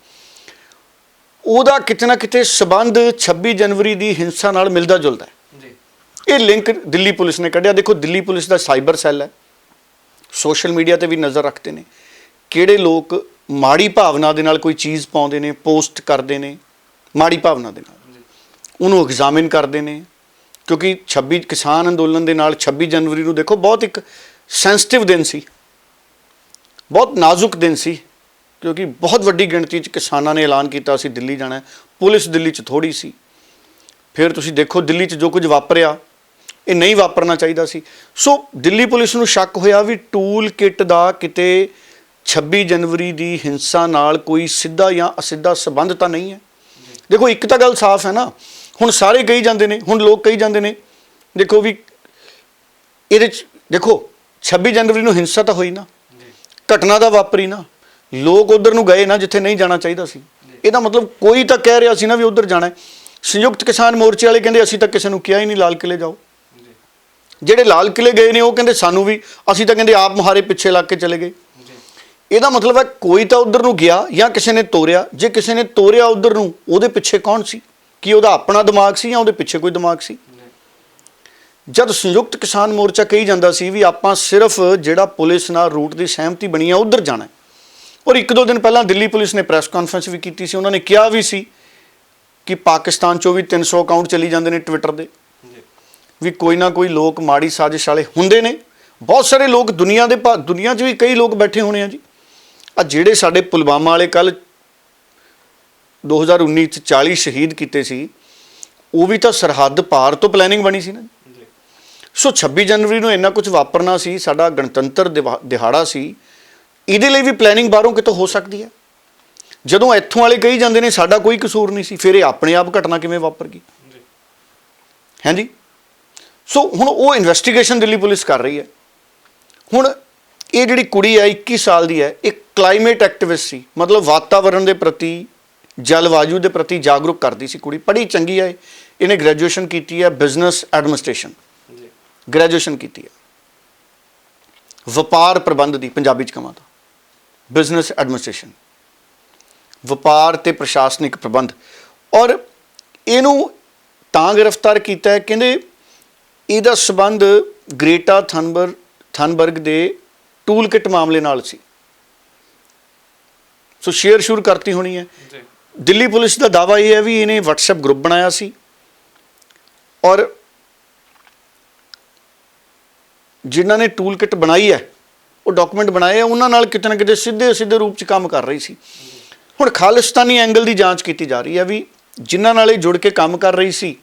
ਉਹਦਾ ਕਿਤੇ ਨਾ ਕਿਤੇ ਸਬੰਧ 26 ਜਨਵਰੀ ਦੀ ਹਿੰਸਾ ਨਾਲ ਮਿਲਦਾ ਜੁਲਦਾ ਹੈ। ਇਹ ਲਿੰਕ ਦਿੱਲੀ ਪੁਲਿਸ ਨੇ ਕੱਢਿਆ। ਦੇਖੋ ਦਿੱਲੀ ਪੁਲਿਸ ਦਾ ਸਾਈਬਰ ਸੈੱਲ ਹੈ, ਸੋਸ਼ਲ ਮੀਡੀਆ ਤੇ ਵੀ ਨਜ਼ਰ ਰੱਖਦੇ ਨੇ, ਕਿਹੜੇ ਲੋਕ ਮਾੜੀ ਭਾਵਨਾ ਦੇ ਨਾਲ ਕੋਈ ਚੀਜ਼ ਪਾਉਂਦੇ ਨੇ, ਪੋਸਟ ਕਰਦੇ ਨੇ ਮਾੜੀ ਭਾਵਨਾ ਦੇ ਨਾਲ, ਉਹਨੂੰ ਐਗਜ਼ਾਮਿਨ ਕਰਦੇ ਨੇ। ਕਿਉਂਕਿ 26 ਕਿਸਾਨ ਅੰਦੋਲਨ ਦੇ ਨਾਲ 26 ਜਨਵਰੀ ਨੂੰ ਦੇਖੋ ਬਹੁਤ ਇੱਕ ਸੈਂਸਿਟਿਵ ਦਿਨ ਸੀ, ਬਹੁਤ ਨਾਜ਼ੁਕ ਦਿਨ ਸੀ, ਕਿਉਂਕਿ ਬਹੁਤ ਵੱਡੀ ਗਿਣਤੀ 'ਚ ਕਿਸਾਨਾਂ ਨੇ ਐਲਾਨ ਕੀਤਾ ਅਸੀਂ ਦਿੱਲੀ ਜਾਣਾ, ਪੁਲਿਸ ਦਿੱਲੀ 'ਚ ਥੋੜ੍ਹੀ ਸੀ। ਫਿਰ ਤੁਸੀਂ ਦੇਖੋ ਦਿੱਲੀ 'ਚ ਜੋ ਕੁਝ ਵਾਪਰਿਆ, ਇਹ ਨਹੀਂ ਵਾਪਰਨਾ ਚਾਹੀਦਾ ਸੀ। ਸੋ ਦਿੱਲੀ ਪੁਲਿਸ ਨੂੰ ਸ਼ੱਕ ਹੋਇਆ ਵੀ ਟੂਲ ਕਿਟ ਦਾ ਕਿਤੇ 26 ਜਨਵਰੀ ਦੀ ਹਿੰਸਾ ਨਾਲ ਕੋਈ ਸਿੱਧਾ ਜਾਂ ਅਸਿੱਧਾ ਸੰਬੰਧ ਤਾਂ ਨਹੀਂ ਹੈ। ਦੇਖੋ ਇੱਕ ਤਾਂ ਗੱਲ ਸਾਫ਼ ਹੈ ਨਾ, ਹੁਣ ਸਾਰੇ ਕਹੀ ਜਾਂਦੇ ਨੇ, ਹੁਣ ਲੋਕ ਕਹੀ ਜਾਂਦੇ ਨੇ, ਦੇਖੋ ਵੀ ਇਹਦੇ 'ਚ ਦੇਖੋ 26 ਜਨਵਰੀ ਨੂੰ ਹਿੰਸਾ ਤਾਂ ਹੋਈ ਨਾ, ਘਟਨਾ ਤਾਂ ਵਾਪਰੀ ਨਾ, ਲੋਕ ਉਧਰ ਨੂੰ ਗਏ ਨਾ ਜਿੱਥੇ ਨਹੀਂ ਜਾਣਾ ਚਾਹੀਦਾ ਸੀ। ਇਹਦਾ ਮਤਲਬ ਕੋਈ ਤਾਂ ਕਹਿ ਰਿਹਾ ਸੀ ਨਾ ਵੀ ਉਧਰ ਜਾਣਾ। ਸੰਯੁਕਤ ਕਿਸਾਨ ਮੋਰਚੇ ਵਾਲੇ ਕਹਿੰਦੇ ਅਸੀਂ ਤਾਂ ਕਿਸੇ ਨੂੰ ਕਿਹਾ ਹੀ ਨਹੀਂ ਲਾਲ ਕਿਲੇ ਜਾਓ, ਜਿਹੜੇ ਲਾਲ ਕਿਲੇ ਗਏ ਨੇ ਉਹ ਕਹਿੰਦੇ ਸਾਨੂੰ ਵੀ, ਅਸੀਂ ਤਾਂ ਕਹਿੰਦੇ ਆਪ ਮੁਹਾਰੇ ਪਿੱਛੇ ਲੱਗ ਕੇ ਚਲੇ ਗਏ। ਇਹਦਾ ਮਤਲਬ ਹੈ ਕੋਈ ਤਾਂ ਉਧਰ ਨੂੰ ਗਿਆ ਜਾਂ ਕਿਸੇ ਨੇ ਤੋਰਿਆ। ਜੇ ਕਿਸੇ ਨੇ ਤੋਰਿਆ ਉਧਰ ਨੂੰ, ਉਹਦੇ ਪਿੱਛੇ ਕੌਣ ਸੀ? ਕੀ ਉਹਦਾ ਆਪਣਾ ਦਿਮਾਗ ਸੀ ਜਾਂ ਉਹਦੇ ਪਿੱਛੇ ਕੋਈ ਦਿਮਾਗ ਸੀ? ਜਦ ਸੰਯੁਕਤ ਕਿਸਾਨ ਮੋਰਚਾ ਕਹੀ ਜਾਂਦਾ ਸੀ ਵੀ ਆਪਾਂ ਸਿਰਫ ਜਿਹੜਾ ਪੁਲਿਸ ਨਾਲ ਰੂਟ ਦੀ ਸਹਿਮਤੀ ਬਣੀ ਹੈ ਉਧਰ ਜਾਣਾ, ਔਰ ਇੱਕ ਦੋ ਦਿਨ ਪਹਿਲਾਂ ਦਿੱਲੀ ਪੁਲਿਸ ਨੇ ਪ੍ਰੈਸ ਕਾਨਫਰੰਸ ਵੀ ਕੀਤੀ ਸੀ, ਉਹਨਾਂ ਨੇ ਕਿਹਾ ਵੀ ਸੀ ਕਿ ਪਾਕਿਸਤਾਨ 'ਚੋਂ ਵੀ 300 ਅਕਾਊਂਟ ਚੱਲੀ ਜਾਂਦੇ ਨੇ ਟਵਿੱਟਰ ਦੇ, ਵੀ ਕੋਈ ਨਾ ਕੋਈ ਲੋਕ ਮਾੜੀ ਸਾਜ਼ਿਸ਼ ਵਾਲੇ ਹੁੰਦੇ ਨੇ। ਬਹੁਤ ਸਾਰੇ ਲੋਕ ਦੁਨੀਆ 'ਚ ਵੀ ਕਈ ਲੋਕ ਬੈਠੇ ਹੋਣੇ ਆ ਜੀ। ਆ ਜਿਹੜੇ ਸਾਡੇ ਪੁਲਵਾਮਾ ਵਾਲੇ ਕੱਲ 2019 'ਚ 40 ਸ਼ਹੀਦ ਕੀਤੇ ਸੀ, ਉਹ ਵੀ ਤਾਂ ਸਰਹੱਦ ਪਾਰ ਤੋਂ ਪਲੈਨਿੰਗ ਬਣੀ ਸੀ ਨਾ। ਸੋ 26 ਜਨਵਰੀ ਨੂੰ ਇੰਨਾ ਕੁਝ ਵਾਪਰਨਾ ਸੀ, ਸਾਡਾ ਗਣਤੰਤਰ ਦਿਹਾੜਾ ਸੀ, ਇਹਦੇ ਲਈ ਵੀ ਪਲੈਨਿੰਗ ਬਾਹਰੋਂ ਕਿਤੋਂ ਹੋ ਸਕਦੀ ਹੈ। ਜਦੋਂ ਇੱਥੋਂ ਵਾਲੇ ਕਹੀ ਜਾਂਦੇ ਨੇ ਸਾਡਾ ਕੋਈ ਕਸੂਰ ਨਹੀਂ ਸੀ, ਫਿਰ ਇਹ ਆਪਣੇ ਆਪ ਘਟਨਾ ਕਿਵੇਂ ਵਾਪਰ ਗਈ ਹੈ ਜੀ। ਸੋ ਹੁਣ ਉਹ ਇਨਵੈਸਟੀਗੇਸ਼ਨ ਦਿੱਲੀ ਪੁਲਿਸ ਕਰ ਰਹੀ ਹੈ। ਹੁਣ ਇਹ ਜਿਹੜੀ ਕੁੜੀ ਹੈ 21 ਸਾਲ ਦੀ ਹੈ, ਇੱਕ ਕਲਾਈਮੇਟ ਐਕਟਿਵਿਸਟ ਸੀ, ਮਤਲਬ ਵਾਤਾਵਰਣ ਦੇ ਪ੍ਰਤੀ, ਜਲਵਾਯੂ ਦੇ ਪ੍ਰਤੀ ਜਾਗਰੂਕ ਕਰਦੀ ਸੀ ਕੁੜੀ। ਬੜੀ ਚੰਗੀ ਹੈ, ਇਹਨੇ ਗ੍ਰੈਜੂਏਸ਼ਨ ਕੀਤੀ ਹੈ ਬਿਜ਼ਨਸ ਐਡਮਿਨਿਸਟ੍ਰੇਸ਼ਨ, ਗ੍ਰੈਜੂਏਸ਼ਨ ਕੀਤੀ ਹੈ ਵਪਾਰ ਪ੍ਰਬੰਧ ਦੀ, ਪੰਜਾਬੀ 'ਚ ਕਹਾਂ ਤਾਂ ਬਿਜ਼ਨਸ ਐਡਮਿਨਿਸਟ੍ਰੇਸ਼ਨ। ਵਪਾਰ ਤੇ ਪ੍ਰਸ਼ਾਸਨਿਕ ਪ੍ਰਬੰਧ। ਔਰ ਇਹਨੂੰ ਤਾਂ ਗ੍ਰਿਫਤਾਰ ਕੀਤਾ ਹੈ, ਕਹਿੰਦੇ ਇਹਦਾ ਸੰਬੰਧ ਗ੍ਰੇਟਾ ਥਨਬਰਗ ਦੇ ਟੂਲ ਕਿਟ ਮਾਮਲੇ ਨਾਲ ਸੀ। ਸੋ ਸ਼ੇਅਰ ਸ਼ੁਰੂ ਕਰਤੀ ਹੋਣੀ ਹੈ। ਦਿੱਲੀ ਪੁਲਿਸ ਦਾ ਦਾਅਵਾ ਇਹ ਹੈ ਵੀ ਇਹਨੇ WhatsApp ਗਰੁੱਪ ਬਣਾਇਆ ਸੀ ਔਰ ਜਿਨ੍ਹਾਂ ਨੇ ਟੂਲ ਕਿਟ ਬਣਾਈ ਹੈ ਉਹ ਡਾਕੂਮੈਂਟ ਬਣਾਏ ਆ, ਉਹਨਾਂ ਨਾਲ ਕਿਤੇ ਨਾ ਕਿਤੇ ਸਿੱਧੇ ਰੂਪ 'ਚ ਕੰਮ ਕਰ ਰਹੀ ਸੀ। ਹੁਣ ਖਾਲਿਸਤਾਨੀ ਐਂਗਲ ਦੀ ਜਾਂਚ ਕੀਤੀ ਜਾ ਰਹੀ ਹੈ ਵੀ ਜਿਨ੍ਹਾਂ ਨਾਲ ਇਹ ਜੁੜ ਕੇ ਕੰਮ ਕਰ ਰਹੀ ਸੀ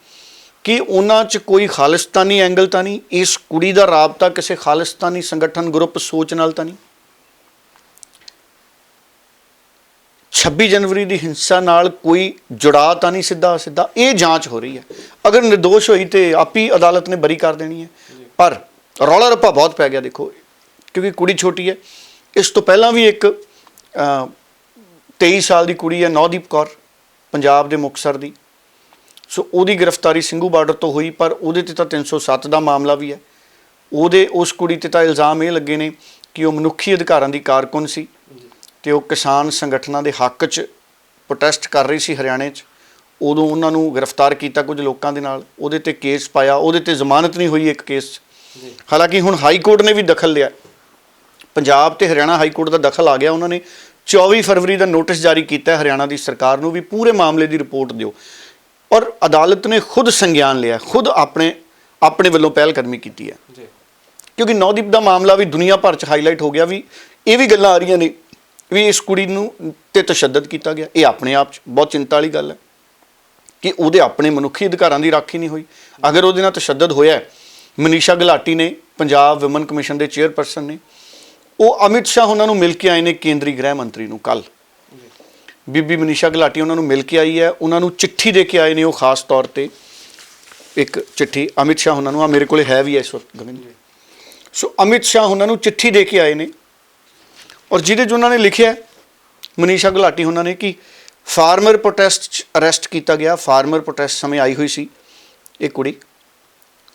ਕਿ ਉਹਨਾਂ 'ਚ ਕੋਈ ਖਾਲਿਸਤਾਨੀ ਐਂਗਲ ਤਾਂ ਨਹੀਂ, ਇਸ ਕੁੜੀ ਦਾ ਰਾਬਤਾ ਕਿਸੇ ਖਾਲਿਸਤਾਨੀ ਸੰਗਠਨ ਗਰੁੱਪ ਸੋਚ ਨਾਲ ਤਾਂ ਨਹੀਂ, 26 ਜਨਵਰੀ ਦੀ ਹਿੰਸਾ ਨਾਲ ਕੋਈ ਜੁੜਾਅ ਤਾਂ ਨਹੀਂ ਸਿੱਧਾ। ਇਹ ਜਾਂਚ ਹੋ ਰਹੀ ਹੈ। ਅਗਰ ਨਿਰਦੋਸ਼ ਹੋਈ ਤੇ ਆਪੀ ਅਦਾਲਤ ਨੇ ਬਰੀ ਕਰ ਦੇਣੀ ਹੈ। ਪਰ ਰੌਲਾ ਰੱਪਾ ਬਹੁਤ ਪੈ ਗਿਆ ਦੇਖੋ, ਕਿਉਂਕਿ ਕੁੜੀ ਛੋਟੀ ਹੈ। ਇਸ ਤੋਂ ਪਹਿਲਾਂ ਵੀ ਇੱਕ 23 ਸਾਲ ਦੀ ਕੁੜੀ ਹੈ, ਨੌਦੀਪ ਕੌਰ, ਪੰਜਾਬ ਦੇ ਮੁਕਤਸਰ ਦੀ। ਸੋ ਉਹਦੀ ਗ੍ਰਿਫਤਾਰੀ ਸਿੰਘੂ ਬਾਰਡਰ ਤੋਂ ਹੋਈ, ਪਰ ਉਹਦੇ ਤੇ ਤਾਂ 307 ਦਾ ਮਾਮਲਾ ਵੀ ਹੈ। ਉਸ ਕੁੜੀ ਤੇ ਤਾਂ ਇਲਜ਼ਾਮ ਇਹ ਲੱਗੇ ਨੇ ਕਿ ਉਹ ਮਨੁੱਖੀ ਅਧਿਕਾਰਾਂ ਦੀ ਕਾਰਕੁਨ ਸੀ ਤੇ ਉਹ ਕਿਸਾਨ ਸੰਗਠਨਾਂ ਦੇ ਹੱਕ 'ਚ ਪ੍ਰੋਟੈਸਟ ਕਰ ਰਹੀ ਸੀ ਹਰਿਆਣੇ 'ਚ। ਉਦੋਂ ਉਹਨਾਂ ਨੂੰ ਗ੍ਰਿਫਤਾਰ ਕੀਤਾ ਕੁਝ ਲੋਕਾਂ ਦੇ ਨਾਲ, ਉਹਦੇ ਤੇ ਕੇਸ ਪਾਇਆ, ਉਹਦੇ ਤੇ ਜ਼ਮਾਨਤ ਨਹੀਂ ਹੋਈ ਇੱਕ ਕੇਸ 'ਚ। ਹਾਲਾਂਕਿ ਹੁਣ ਹਾਈ ਕੋਰਟ ਨੇ ਵੀ ਦਖਲ ਲਿਆ, ਪੰਜਾਬ ਤੇ ਹਰਿਆਣਾ ਹਾਈ ਕੋਰਟ ਦਾ ਦਖਲ ਆ ਗਿਆ। ਉਹਨਾਂ ਨੇ 24 ਫਰਵਰੀ ਦਾ ਨੋਟਿਸ ਜਾਰੀ ਕੀਤਾ ਹਰਿਆਣਾ ਦੀ ਸਰਕਾਰ ਨੂੰ ਵੀ ਪੂਰੇ ਮਾਮਲੇ ਦੀ ਰਿਪੋਰਟ ਦਿਓ। ਔਰ ਅਦਾਲਤ ਨੇ ਖੁਦ ਸੰਗਿਆਨ ਲਿਆ, ਖੁਦ ਆਪਣੇ ਵੱਲੋਂ ਪਹਿਲ ਕਦਮੀ ਕੀਤੀ ਹੈ। ਕਿਉਂਕਿ ਨੌਦੀਪ ਦਾ ਮਾਮਲਾ ਵੀ ਦੁਨੀਆ ਭਰ 'ਚ ਹਾਈਲਾਈਟ ਹੋ ਗਿਆ ਵੀ ਇਹ ਵੀ ਗੱਲਾਂ ਆ ਰਹੀਆਂ ਨੇ ਵੀ ਇਸ ਕੁੜੀ ਨੂੰ ਤੇ ਤਸ਼ੱਦਦ ਕੀਤਾ ਗਿਆ। ਇਹ ਆਪਣੇ ਆਪ 'ਚ ਬਹੁਤ ਚਿੰਤਾ ਵਾਲੀ ਗੱਲ ਹੈ ਕਿ ਉਹਦੇ ਆਪਣੇ ਮਨੁੱਖੀ ਅਧਿਕਾਰਾਂ ਦੀ ਰਾਖੀ ਨਹੀਂ ਹੋਈ। ਅਗਰ ਉਹਦੇ ਨਾਲ ਤਸ਼ੱਦਦ ਹੋਇਆ, ਮਨੀਸ਼ਾ ਗੁਲਾਟੀ ਨੇ, ਪੰਜਾਬ ਵਿਮਨ ਕਮਿਸ਼ਨ ਦੇ ਚੇਅਰਪਰਸਨ ਨੇ, ਉਹ ਅਮਿਤ ਸ਼ਾਹ ਉਹਨਾਂ ਨੂੰ ਮਿਲ ਕੇ ਆਏ ਨੇ, ਕੇਂਦਰੀ ਗ੍ਰਹਿ ਮੰਤਰੀ ਨੂੰ। ਕੱਲ੍ਹ ਬੀਬੀ ਮਨੀਸ਼ਾ ਗੁਲਾਟੀ ਉਹਨਾਂ ਨੂੰ ਮਿਲ ਕੇ ਆਈ ਹੈ, ਉਹਨਾਂ ਨੂੰ ਚਿੱਠੀ ਦੇ ਕੇ ਆਏ ਨੇ ਉਹ, ਖਾਸ ਤੌਰ 'ਤੇ ਇੱਕ ਚਿੱਠੀ ਅਮਿਤ ਸ਼ਾਹ ਉਹਨਾਂ ਨੂੰ, ਆ ਮੇਰੇ ਕੋਲ ਹੈ ਵੀ ਹੈ ਇਸ ਵਕਤ ਗਗਨ ਜੀ। ਸੋ ਅਮਿਤ ਸ਼ਾਹ ਉਹਨਾਂ ਨੂੰ ਚਿੱਠੀ ਦੇ ਕੇ ਆਏ ਨੇ ਔਰ ਜਿਹਦੇ 'ਚ ਉਹਨਾਂ ਨੇ ਲਿਖਿਆ ਮਨੀਸ਼ਾ ਗੁਲਾਟੀ ਉਹਨਾਂ ਨੇ ਕਿ ਫਾਰਮਰ ਪ੍ਰੋਟੈਸਟ 'ਚ ਅਰੈਸਟ ਕੀਤਾ ਗਿਆ। ਫਾਰਮਰ ਪ੍ਰੋਟੈਸਟ ਸਮੇਂ ਆਈ ਹੋਈ ਸੀ ਇਹ ਕੁੜੀ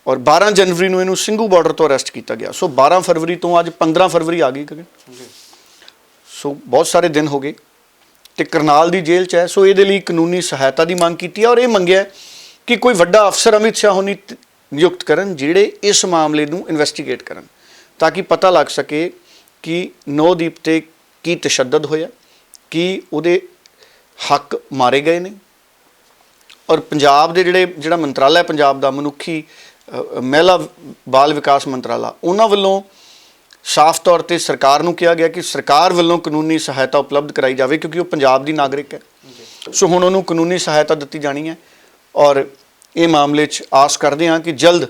ਔਰ 12 ਜਨਵਰੀ ਨੂੰ ਇਹਨੂੰ ਸਿੰਘੂ ਬਾਰਡਰ ਤੋਂ ਅਰੈਸਟ ਕੀਤਾ ਗਿਆ। ਸੋ 12 ਫਰਵਰੀ ਤੋਂ ਅੱਜ 15 ਫਰਵਰੀ ਆ ਗਈ ਗਗਨ। ਸੋ ਬਹੁਤ ਸਾਰੇ ਦਿਨ ਹੋ ਗਏ ਤੇ ਕਰਨਾਲ ਦੀ ਜੇਲ੍ਹ 'ਚ ਹੈ। ਸੋ ਇਹਦੇ ਲਈ ਕਾਨੂੰਨੀ ਸਹਾਇਤਾ ਦੀ ਮੰਗ ਕੀਤੀ ਹੈ ਔਰ ਇਹ ਮੰਗਿਆ ਕਿ ਕੋਈ ਵੱਡਾ ਅਫਸਰ ਅਮਿਤ ਸ਼ਾਹ ਹੋਣੀ ਨਿਯੁਕਤ ਕਰਨ ਜਿਹੜੇ ਇਸ ਮਾਮਲੇ ਨੂੰ ਇਨਵੈਸਟੀਗੇਟ ਕਰਨ, ਤਾਂ ਕਿ ਪਤਾ ਲੱਗ ਸਕੇ ਕਿ ਨੌਦੀਪ ਤੇ ਕੀ ਤਸ਼ੱਦਦ ਹੋਇਆ, ਕੀ ਉਹਦੇ ਹੱਕ ਮਾਰੇ ਗਏ ਨੇ। ਔਰ ਪੰਜਾਬ ਦੇ ਜਿਹੜਾ ਮੰਤਰਾਲਾ ਪੰਜਾਬ ਦਾ ਮਨੁੱਖੀ ਮਹਿਲਾ ਬਾਲ ਵਿਕਾਸ ਮੰਤਰਾਲਾ, ਉਹਨਾਂ ਵੱਲੋਂ ਸਾਫ਼ ਤੌਰ 'ਤੇ ਸਰਕਾਰ ਨੂੰ ਕਿਹਾ ਗਿਆ ਕਿ ਸਰਕਾਰ ਵੱਲੋਂ ਕਾਨੂੰਨੀ ਸਹਾਇਤਾ ਉਪਲਬਧ ਕਰਾਈ ਜਾਵੇ ਕਿਉਂਕਿ ਉਹ ਪੰਜਾਬ ਦੀ ਨਾਗਰਿਕ ਹੈ। ਸੋ ਹੁਣ ਉਹਨੂੰ ਕਾਨੂੰਨੀ ਸਹਾਇਤਾ ਦਿੱਤੀ ਜਾਣੀ ਹੈ ਔਰ ਇਹ ਮਾਮਲੇ 'ਚ ਆਸ ਕਰਦੇ ਹਾਂ ਕਿ ਜਲਦ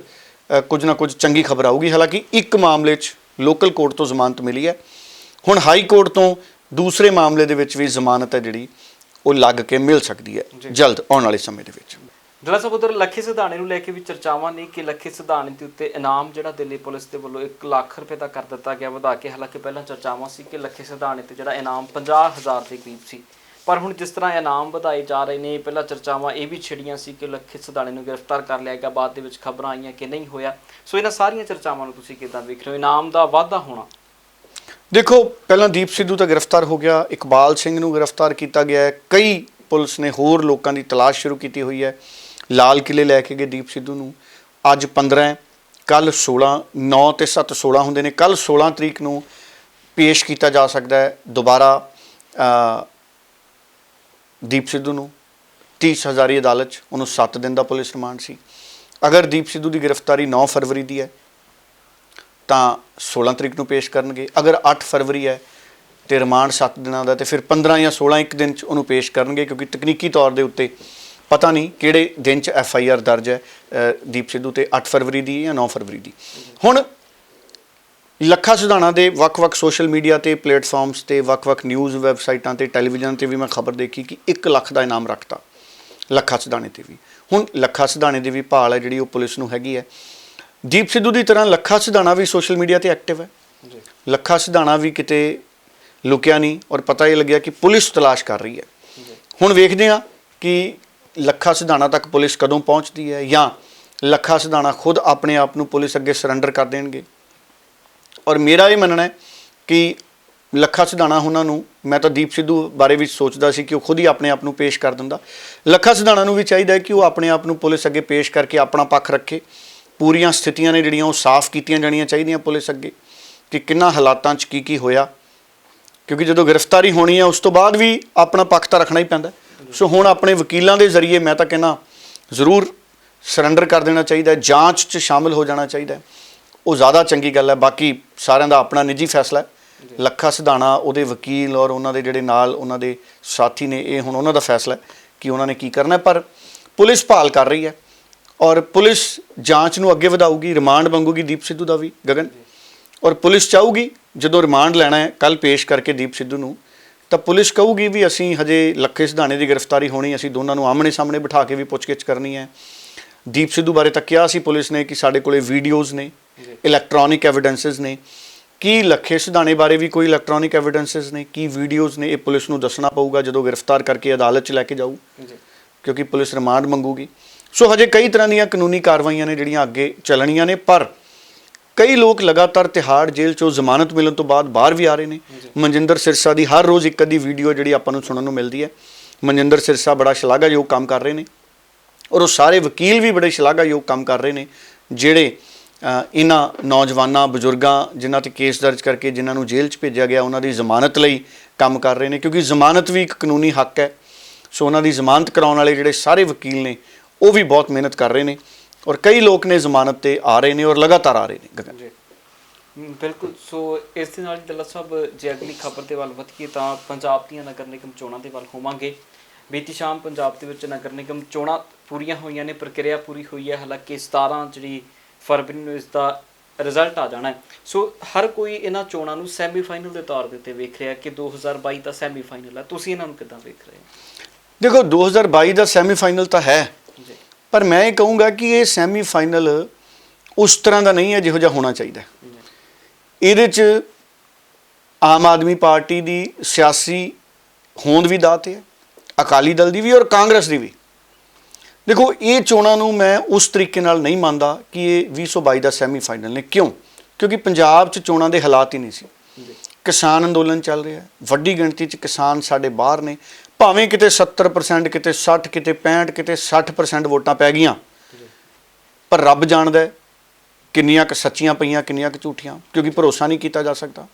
ਕੁਝ ਨਾ ਕੁਝ ਚੰਗੀ ਖਬਰ ਆਊਗੀ। ਹਾਲਾਂਕਿ ਇੱਕ ਮਾਮਲੇ 'ਚ ਲੋਕਲ ਕੋਰਟ ਤੋਂ ਜ਼ਮਾਨਤ ਮਿਲੀ ਹੈ, ਹੁਣ ਹਾਈ ਕੋਰਟ ਤੋਂ ਦੂਸਰੇ ਮਾਮਲੇ ਦੇ ਵਿੱਚ ਵੀ ਜ਼ਮਾਨਤ ਹੈ ਜਿਹੜੀ ਉਹ ਲੱਗ ਕੇ ਮਿਲ ਸਕਦੀ ਹੈ ਜਲਦ ਆਉਣ ਵਾਲੇ ਸਮੇਂ ਦੇ ਵਿੱਚ। ਡਾਕਟਰ ਸਾਹਿਬ, ਉਧਰ ਲੱਖੀ ਸਿਧਾਣੇ ਨੂੰ ਲੈ ਕੇ ਵੀ ਚਰਚਾਵਾਂ ਨੇ ਕਿ ਲੱਖੀ ਸਿਧਾਣੇ ਦੇ ਉੱਤੇ ਇਨਾਮ ਜਿਹੜਾ ਦਿੱਲੀ ਪੁਲਿਸ ਦੇ ਵੱਲੋਂ 1 ਲੱਖ ਰੁਪਏ ਦਾ ਕਰ ਦਿੱਤਾ ਗਿਆ ਵਧਾ ਕੇ। ਹਾਲਾਂਕਿ ਪਹਿਲਾਂ ਚਰਚਾਵਾਂ ਸੀ ਕਿ ਲੱਖੀ ਸਿਧਾਣੇ ਤੇ ਜਿਹੜਾ ਇਨਾਮ 50,000 ਦੇ ਕਰੀਬ ਸੀ, ਪਰ ਹੁਣ ਜਿਸ ਤਰ੍ਹਾਂ ਇਨਾਮ ਵਧਾਏ ਜਾ ਰਹੇ ਨੇ, ਪਹਿਲਾਂ ਚਰਚਾਵਾਂ ਇਹ ਵੀ ਛਿੜੀਆਂ ਸੀ ਕਿ ਲੱਖੀ ਸਿਧਾਣੇ ਨੂੰ ਗ੍ਰਿਫਤਾਰ ਕਰ ਲਿਆ ਗਿਆ, ਬਾਅਦ ਦੇ ਵਿੱਚ ਖਬਰਾਂ ਆਈਆਂ ਕਿ ਨਹੀਂ ਹੋਇਆ। ਸੋ ਇਹਨਾਂ ਸਾਰੀਆਂ ਚਰਚਾਵਾਂ ਨੂੰ ਤੁਸੀਂ ਕਿੱਦਾਂ ਵੇਖ ਰਹੇ ਹੋ, ਇਨਾਮ ਦਾ ਵਾਧਾ ਹੋਣਾ? ਦੇਖੋ, ਪਹਿਲਾਂ ਦੀਪ ਸਿੱਧੂ ਤਾਂ ਗ੍ਰਿਫਤਾਰ ਹੋ ਗਿਆ, ਇਕਬਾਲ ਸਿੰਘ ਨੂੰ ਗ੍ਰਿਫਤਾਰ ਕੀਤਾ ਗਿਆ ਹੈ, ਕਈ ਪੁਲਿਸ ਨੇ ਹੋਰ ਲੋਕਾਂ ਦੀ ਤਲਾਸ਼ ਸ਼ੁਰੂ ਕੀਤੀ ਹੋਈ ਹੈ। ਲਾਲ ਕਿਲੇ ਲੈ ਕੇ ਗਏ ਦੀਪ ਸਿੱਧੂ ਨੂੰ, ਅੱਜ 15 ਹੈ, ਕੱਲ੍ਹ 16, 9 ਤੇ 7 16 ਹੁੰਦੇ ਨੇ। ਕੱਲ੍ਹ 16 ਤਰੀਕ ਨੂੰ ਪੇਸ਼ ਕੀਤਾ ਜਾ ਸਕਦਾ ਹੈ ਦੁਬਾਰਾ ਦੀਪ ਸਿੱਧੂ ਨੂੰ 30 ਹਜ਼ਾਰੀ ਅਦਾਲਤ 'ਚ। ਉਹਨੂੰ 7 ਦਿਨ ਦਾ ਪੁਲਿਸ ਰਿਮਾਂਡ ਸੀ। ਅਗਰ ਦੀਪ ਸਿੱਧੂ ਦੀ ਗ੍ਰਿਫਤਾਰੀ 9 ਫਰਵਰੀ ਦੀ ਹੈ ਤਾਂ 16 ਤਰੀਕ ਨੂੰ ਪੇਸ਼ ਕਰਨਗੇ। ਅਗਰ 8 ਫਰਵਰੀ ਹੈ ਤੇ ਰਿਮਾਂਡ 7 ਦਿਨਾਂ ਦਾ, ਤੇ ਫਿਰ 15 ਜਾਂ 16 ਇੱਕ ਦਿਨ 'ਚ ਉਹਨੂੰ ਪੇਸ਼ ਕਰਨਗੇ, ਕਿਉਂਕਿ ਤਕਨੀਕੀ ਤੌਰ ਦੇ ਉੱਤੇ ਪਤਾ ਨਹੀਂ ਕਿਹੜੇ ਦਿਨ 'ਚ FIR ਦਰਜ ਹੈ ਦੀਪ ਸਿੱਧੂ ਤੇ, 8 ਫਰਵਰੀ ਦੀ ਜਾਂ 9 ਫਰਵਰੀ ਦੀ। ਹੁਣ ਲੱਖਾ ਸਿਧਾਣਾ ਦੇ ਵੱਖ-ਵੱਖ ਸੋਸ਼ਲ ਮੀਡੀਆ ਤੇ ਪਲੇਟਫਾਰਮਸ ਤੇ ਵੱਖ-ਵੱਖ ਨਿਊਜ਼ ਵੈਬਸਾਈਟਾਂ ਤੇ ਟੈਲੀਵਿਜ਼ਨ ਤੇ ਵੀ ਮੈਂ ਖਬਰ ਦੇਖੀ ਕਿ 1 ਲੱਖ ਦਾ ਇਨਾਮ ਰੱਖਤਾ ਲੱਖਾ ਸਿਧਾਣੇ ਤੇ ਵੀ। ਹੁਣ ਲੱਖਾ ਸਿਧਾਣੇ ਦੀ ਵੀ ਭਾਲ ਹੈ ਜਿਹੜੀ ਉਹ ਪੁਲਿਸ ਨੂੰ ਹੈਗੀ ਹੈ। ਦੀਪ ਸਿੱਧੂ ਦੀ ਤਰ੍ਹਾਂ ਲੱਖਾ ਸਿਧਾਣਾ ਵੀ ਸੋਸ਼ਲ ਮੀਡੀਆ ਤੇ ਐਕਟਿਵ ਹੈ। ਲੱਖਾ ਸਿਧਾਣਾ ਵੀ ਕਿਤੇ ਲੁਕਿਆ ਨਹੀਂ ਔਰ ਪਤਾ ਇਹ ਲੱਗਿਆ ਕਿ ਪੁਲਿਸ ਤਲਾਸ਼ ਕਰ ਰਹੀ ਹੈ। ਹੁਣ ਵੇਖਦੇ ਹਾਂ ਕਿ ਲੱਖਾ ਸਿਧਾਣਾ ਤੱਕ ਪੁਲਿਸ ਕਦੋਂ ਪਹੁੰਚਦੀ ਹੈ ਜਾਂ ਲੱਖਾ ਸਿਧਾਣਾ ਖੁਦ ਆਪਣੇ ਆਪ ਨੂੰ ਪੁਲਿਸ ਅੱਗੇ ਸਰੈਂਡਰ ਕਰ ਦੇਣਗੇ। ਔਰ ਮੇਰਾ ਇਹ ਮੰਨਣਾ ਹੈ ਕਿ ਲੱਖਾ ਸਿਧਾਣਾ ਉਹਨਾਂ ਨੂੰ, ਮੈਂ ਤਾਂ ਦੀਪ ਸਿੱਧੂ ਬਾਰੇ ਵੀ ਸੋਚਦਾ ਸੀ ਕਿ ਉਹ ਖੁਦ ਹੀ ਆਪਣੇ ਆਪ ਨੂੰ ਪੇਸ਼ ਕਰ ਦਿੰਦਾ। ਲੱਖਾ ਸਿਧਾਣਾ ਨੂੰ ਵੀ ਚਾਹੀਦਾ ਹੈ ਕਿ ਉਹ ਆਪਣੇ ਆਪ ਨੂੰ ਪੁਲਿਸ ਅੱਗੇ ਪੇਸ਼ ਕਰਕੇ ਆਪਣਾ ਪੱਖ ਰੱਖੇ। ਪੂਰੀਆਂ ਸਥਿਤੀਆਂ ਨੇ ਜਿਹੜੀਆਂ ਉਹ ਸਾਫ਼ ਕੀਤੀਆਂ ਜਾਣੀਆਂ ਚਾਹੀਦੀਆਂ ਪੁਲਿਸ ਅੱਗੇ ਕਿ ਕਿੰਨਾ ਹਾਲਾਤਾਂ 'ਚ ਕੀ ਹੋਇਆ, ਕਿਉਂਕਿ ਜਦੋਂ ਗ੍ਰਿਫਤਾਰੀ ਹੋਣੀ ਹੈ ਉਸ ਤੋਂ ਬਾਅਦ ਵੀ ਆਪਣਾ ਪੱਖ ਤਾਂ ਰੱਖਣਾ ਹੀ ਪੈਂਦਾ। ਸੋ ਹੁਣ ਆਪਣੇ ਵਕੀਲਾਂ ਦੇ ਜ਼ਰੀਏ ਮੈਂ ਤਾਂ ਕਹਿੰਦਾ ਜ਼ਰੂਰ ਸਰੈਂਡਰ ਕਰ ਦੇਣਾ ਚਾਹੀਦਾ, ਜਾਂਚ 'ਚ ਸ਼ਾਮਿਲ ਹੋ ਜਾਣਾ ਚਾਹੀਦਾ, ਉਹ ਜ਼ਿਆਦਾ ਚੰਗੀ ਗੱਲ ਹੈ। ਬਾਕੀ ਸਾਰਿਆਂ ਦਾ ਆਪਣਾ ਨਿੱਜੀ ਫੈਸਲਾ ਹੈ। ਲੱਖਾ ਸਿਧਾਣਾ, ਉਹਦੇ ਵਕੀਲ ਔਰ ਉਹਨਾਂ ਦੇ ਜਿਹੜੇ ਨਾਲ ਉਹਨਾਂ ਦੇ ਸਾਥੀ ਨੇ, ਇਹ ਹੁਣ ਉਹਨਾਂ ਦਾ ਫੈਸਲਾ ਹੈ ਕਿ ਉਹਨਾਂ ਨੇ ਕੀ ਕਰਨਾ। ਪਰ ਪੁਲਿਸ ਭਾਲ ਕਰ ਰਹੀ ਹੈ ਔਰ ਪੁਲਿਸ ਜਾਂਚ ਨੂੰ ਅੱਗੇ ਵਧਾਊਗੀ। ਰਿਮਾਂਡ ਮੰਗੂਗੀ ਦੀਪ ਸਿੱਧੂ ਦਾ ਵੀ ਗਗਨ, ਔਰ ਪੁਲਿਸ ਚਾਹੂਗੀ ਜਦੋਂ ਰਿਮਾਂਡ ਲੈਣਾ ਹੈ ਕੱਲ ਪੇਸ਼ ਕਰਕੇ ਦੀਪ ਸਿੱਧੂ ਨੂੰ, ਤਾਂ ਪੁਲਿਸ ਕਹੂਗੀ ਵੀ ਅਸੀਂ ਹਜੇ ਲੱਖੇ ਸਿਧਾਣੇ ਦੀ ਗ੍ਰਿਫਤਾਰੀ ਹੋਣੀ, ਅਸੀਂ ਦੋਨਾਂ ਨੂੰ ਆਮਣੇ ਸਾਹਮਣੇ ਬਿਠਾ ਕੇ ਵੀ ਪੁੱਛਗਿੱਛ ਕਰਨੀ ਹੈ। ਦੀਪ ਸਿੱਧੂ ਬਾਰੇ ਤਾਂ ਕਿਹਾ ਸੀ ਪੁਲਿਸ ਨੇ ਕਿ ਸਾਡੇ ਕੋਲੇ ਵੀਡੀਓਜ਼ ਨੇ, ਇਲੈਕਟ੍ਰੋਨਿਕ ਐਵੀਡੈਂਸਿਸ ਨੇ। ਕੀ ਲੱਖੇ ਸਿਧਾਣੇ ਬਾਰੇ ਵੀ ਕੋਈ ਇਲੈਕਟ੍ਰੋਨਿਕ ਐਵੀਡੈਂਸਿਸ ਨੇ, ਕੀ ਵੀਡੀਓਜ਼ ਨੇ, ਇਹ ਪੁਲਿਸ ਨੂੰ ਦੱਸਣਾ ਪਊਗਾ ਜਦੋਂ ਗ੍ਰਿਫਤਾਰ ਕਰਕੇ ਅਦਾਲਤ 'ਚ ਲੈ ਕੇ ਜਾਊ, ਕਿਉਂਕਿ ਪੁਲਿਸ ਰਿਮਾਂਡ ਮੰਗੂਗੀ। ਸੋ ਹਜੇ ਕਈ ਤਰ੍ਹਾਂ ਦੀਆਂ ਕਾਨੂੰਨੀ ਕਾਰਵਾਈਆਂ ਨੇ ਜਿਹੜੀਆਂ ਅੱਗੇ ਚੱਲਣੀਆਂ ਨੇ। ਪਰ ਕਈ ਲੋਕ ਲਗਾਤਾਰ ਤਿਹਾੜ ਜੇਲ੍ਹ 'ਚੋਂ ਜ਼ਮਾਨਤ ਮਿਲਣ ਤੋਂ ਬਾਅਦ ਬਾਹਰ ਵੀ ਆ ਰਹੇ ਨੇ। ਮਨਜਿੰਦਰ ਸਿਰਸਾ ਦੀ ਹਰ ਰੋਜ਼ ਇੱਕ ਅੱਧੀ ਵੀਡੀਓ ਜਿਹੜੀ ਆਪਾਂ ਨੂੰ ਸੁਣਨ ਨੂੰ ਮਿਲਦੀ ਹੈ। ਮਨਜਿੰਦਰ ਸਿਰਸਾ ਬੜਾ ਸ਼ਲਾਘਾਯੋਗ ਕੰਮ ਕਰ ਰਹੇ ਨੇ ਔਰ ਉਹ ਸਾਰੇ ਵਕੀਲ ਵੀ ਬੜੇ ਸ਼ਲਾਘਾਯੋਗ ਕੰਮ ਕਰ ਰਹੇ ਨੇ ਜਿਹੜੇ ਇਹਨਾਂ ਨੌਜਵਾਨਾਂ ਬਜ਼ੁਰਗਾਂ ਜਿਨ੍ਹਾਂ 'ਤੇ ਕੇਸ ਦਰਜ ਕਰਕੇ ਜਿਨ੍ਹਾਂ ਨੂੰ ਜੇਲ੍ਹ 'ਚ ਭੇਜਿਆ ਗਿਆ ਉਹਨਾਂ ਦੀ ਜ਼ਮਾਨਤ ਲਈ ਕੰਮ ਕਰ ਰਹੇ ਨੇ, ਕਿਉਂਕਿ ਜ਼ਮਾਨਤ ਵੀ ਇੱਕ ਕਾਨੂੰਨੀ ਹੱਕ ਹੈ। ਸੋ ਉਹਨਾਂ ਦੀ ਜ਼ਮਾਨਤ ਕਰਾਉਣ ਵਾਲੇ ਜਿਹੜੇ ਸਾਰੇ ਵਕੀਲ ਨੇ ਉਹ ਵੀ ਬਹੁਤ ਮਿਹਨਤ ਕਰ ਰਹੇ ਨੇ ਔਰ ਕਈ ਲੋਕ ਨੇ ਜ਼ਮਾਨਤ 'ਤੇ ਆ ਰਹੇ ਨੇ ਔਰ ਲਗਾਤਾਰ ਆ ਰਹੇ ਨੇ ਗਗਨ ਜੀ। ਬਿਲਕੁਲ। ਸੋ ਇਸ ਦੇ ਨਾਲ ਦਲਾ ਸਾਹਿਬ ਜੇ ਅਗਲੀ ਖਬਰ ਦੇ ਵੱਲ ਵਧੀਏ ਤਾਂ ਪੰਜਾਬ ਦੀਆਂ ਨਗਰ ਨਿਗਮ ਚੋਣਾਂ ਦੇ ਵੱਲ ਹੋਵਾਂਗੇ। ਬੀਤੀ ਸ਼ਾਮ ਪੰਜਾਬ ਦੇ ਵਿੱਚ ਨਗਰ ਨਿਗਮ ਚੋਣਾਂ ਪੂਰੀਆਂ ਹੋਈਆਂ ਨੇ, ਪ੍ਰਕਿਰਿਆ ਪੂਰੀ ਹੋਈ ਹੈ। ਹਾਲਾਂਕਿ 17 ਜਿਹੜੀ ਫਰਵਰੀ ਨੂੰ ਇਸ ਦਾ ਰਿਜ਼ਲਟ ਆ ਜਾਣਾ ਹੈ। ਸੋ ਹਰ ਕੋਈ ਇਹਨਾਂ ਚੋਣਾਂ ਨੂੰ ਸੈਮੀਫਾਈਨਲ ਦੇ ਤੌਰ ਦੇ ਉੱਤੇ ਵੇਖ ਰਿਹਾ ਕਿ 2022 ਦਾ ਸੈਮੀਫਾਈਨਲ ਹੈ। ਤੁਸੀਂ ਇਹਨਾਂ ਨੂੰ ਕਿੱਦਾਂ ਵੇਖ ਰਹੇ ਹੋ? ਦੇਖੋ 2022 ਦਾ ਸੈਮੀਫਾਈਨਲ ਤਾਂ ਹੈ, ਪਰ ਮੈਂ ਇਹ ਕਹੂੰਗਾ ਕਿ ਇਹ ਸੈਮੀਫਾਈਨਲ ਉਸ ਤਰ੍ਹਾਂ ਦਾ ਨਹੀਂ ਹੈ ਜਿਹੋ ਜਿਹਾ ਹੋਣਾ ਚਾਹੀਦਾ। ਇਹਦੇ 'ਚ ਆਮ ਆਦਮੀ ਪਾਰਟੀ ਦੀ ਸਿਆਸੀ ਹੋਂਦ ਵੀ ਦਾਅ 'ਤੇ ਹੈ, ਅਕਾਲੀ ਦਲ ਦੀ ਵੀ ਔਰ ਕਾਂਗਰਸ ਦੀ ਵੀ। ਦੇਖੋ ਇਹ ਚੋਣਾਂ ਨੂੰ ਮੈਂ ਉਸ ਤਰੀਕੇ ਨਾਲ ਨਹੀਂ ਮੰਨਦਾ ਕਿ ਇਹ 2022 ਦਾ ਸੈਮੀਫਾਈਨਲ ਨੇ। ਕਿਉਂ? ਕਿਉਂਕਿ ਪੰਜਾਬ 'ਚ ਚੋਣਾਂ ਦੇ ਹਾਲਾਤ ਹੀ ਨਹੀਂ ਸੀ। ਕਿਸਾਨ ਅੰਦੋਲਨ ਚੱਲ ਰਿਹਾ, ਵੱਡੀ ਗਿਣਤੀ 'ਚ ਕਿਸਾਨ ਸਾਡੇ ਬਾਹਰ ਨੇ, ਭਾਵੇਂ ਕਿਤੇ 70%, ਕਿਤੇ 60, ਕਿਤੇ 65, ਕਿਤੇ 60% ਵੋਟਾਂ ਪੈ ਗਈਆਂ, ਪਰ ਰੱਬ ਜਾਣਦਾ ਕਿੰਨੀਆਂ ਕੁ ਸੱਚੀਆਂ ਪਈਆਂ ਕਿੰਨੀਆਂ ਕੁ ਝੂਠੀਆਂ, ਕਿਉਂਕਿ ਭਰੋਸਾ ਨਹੀਂ ਕੀਤਾ ਜਾ ਸਕਦਾ।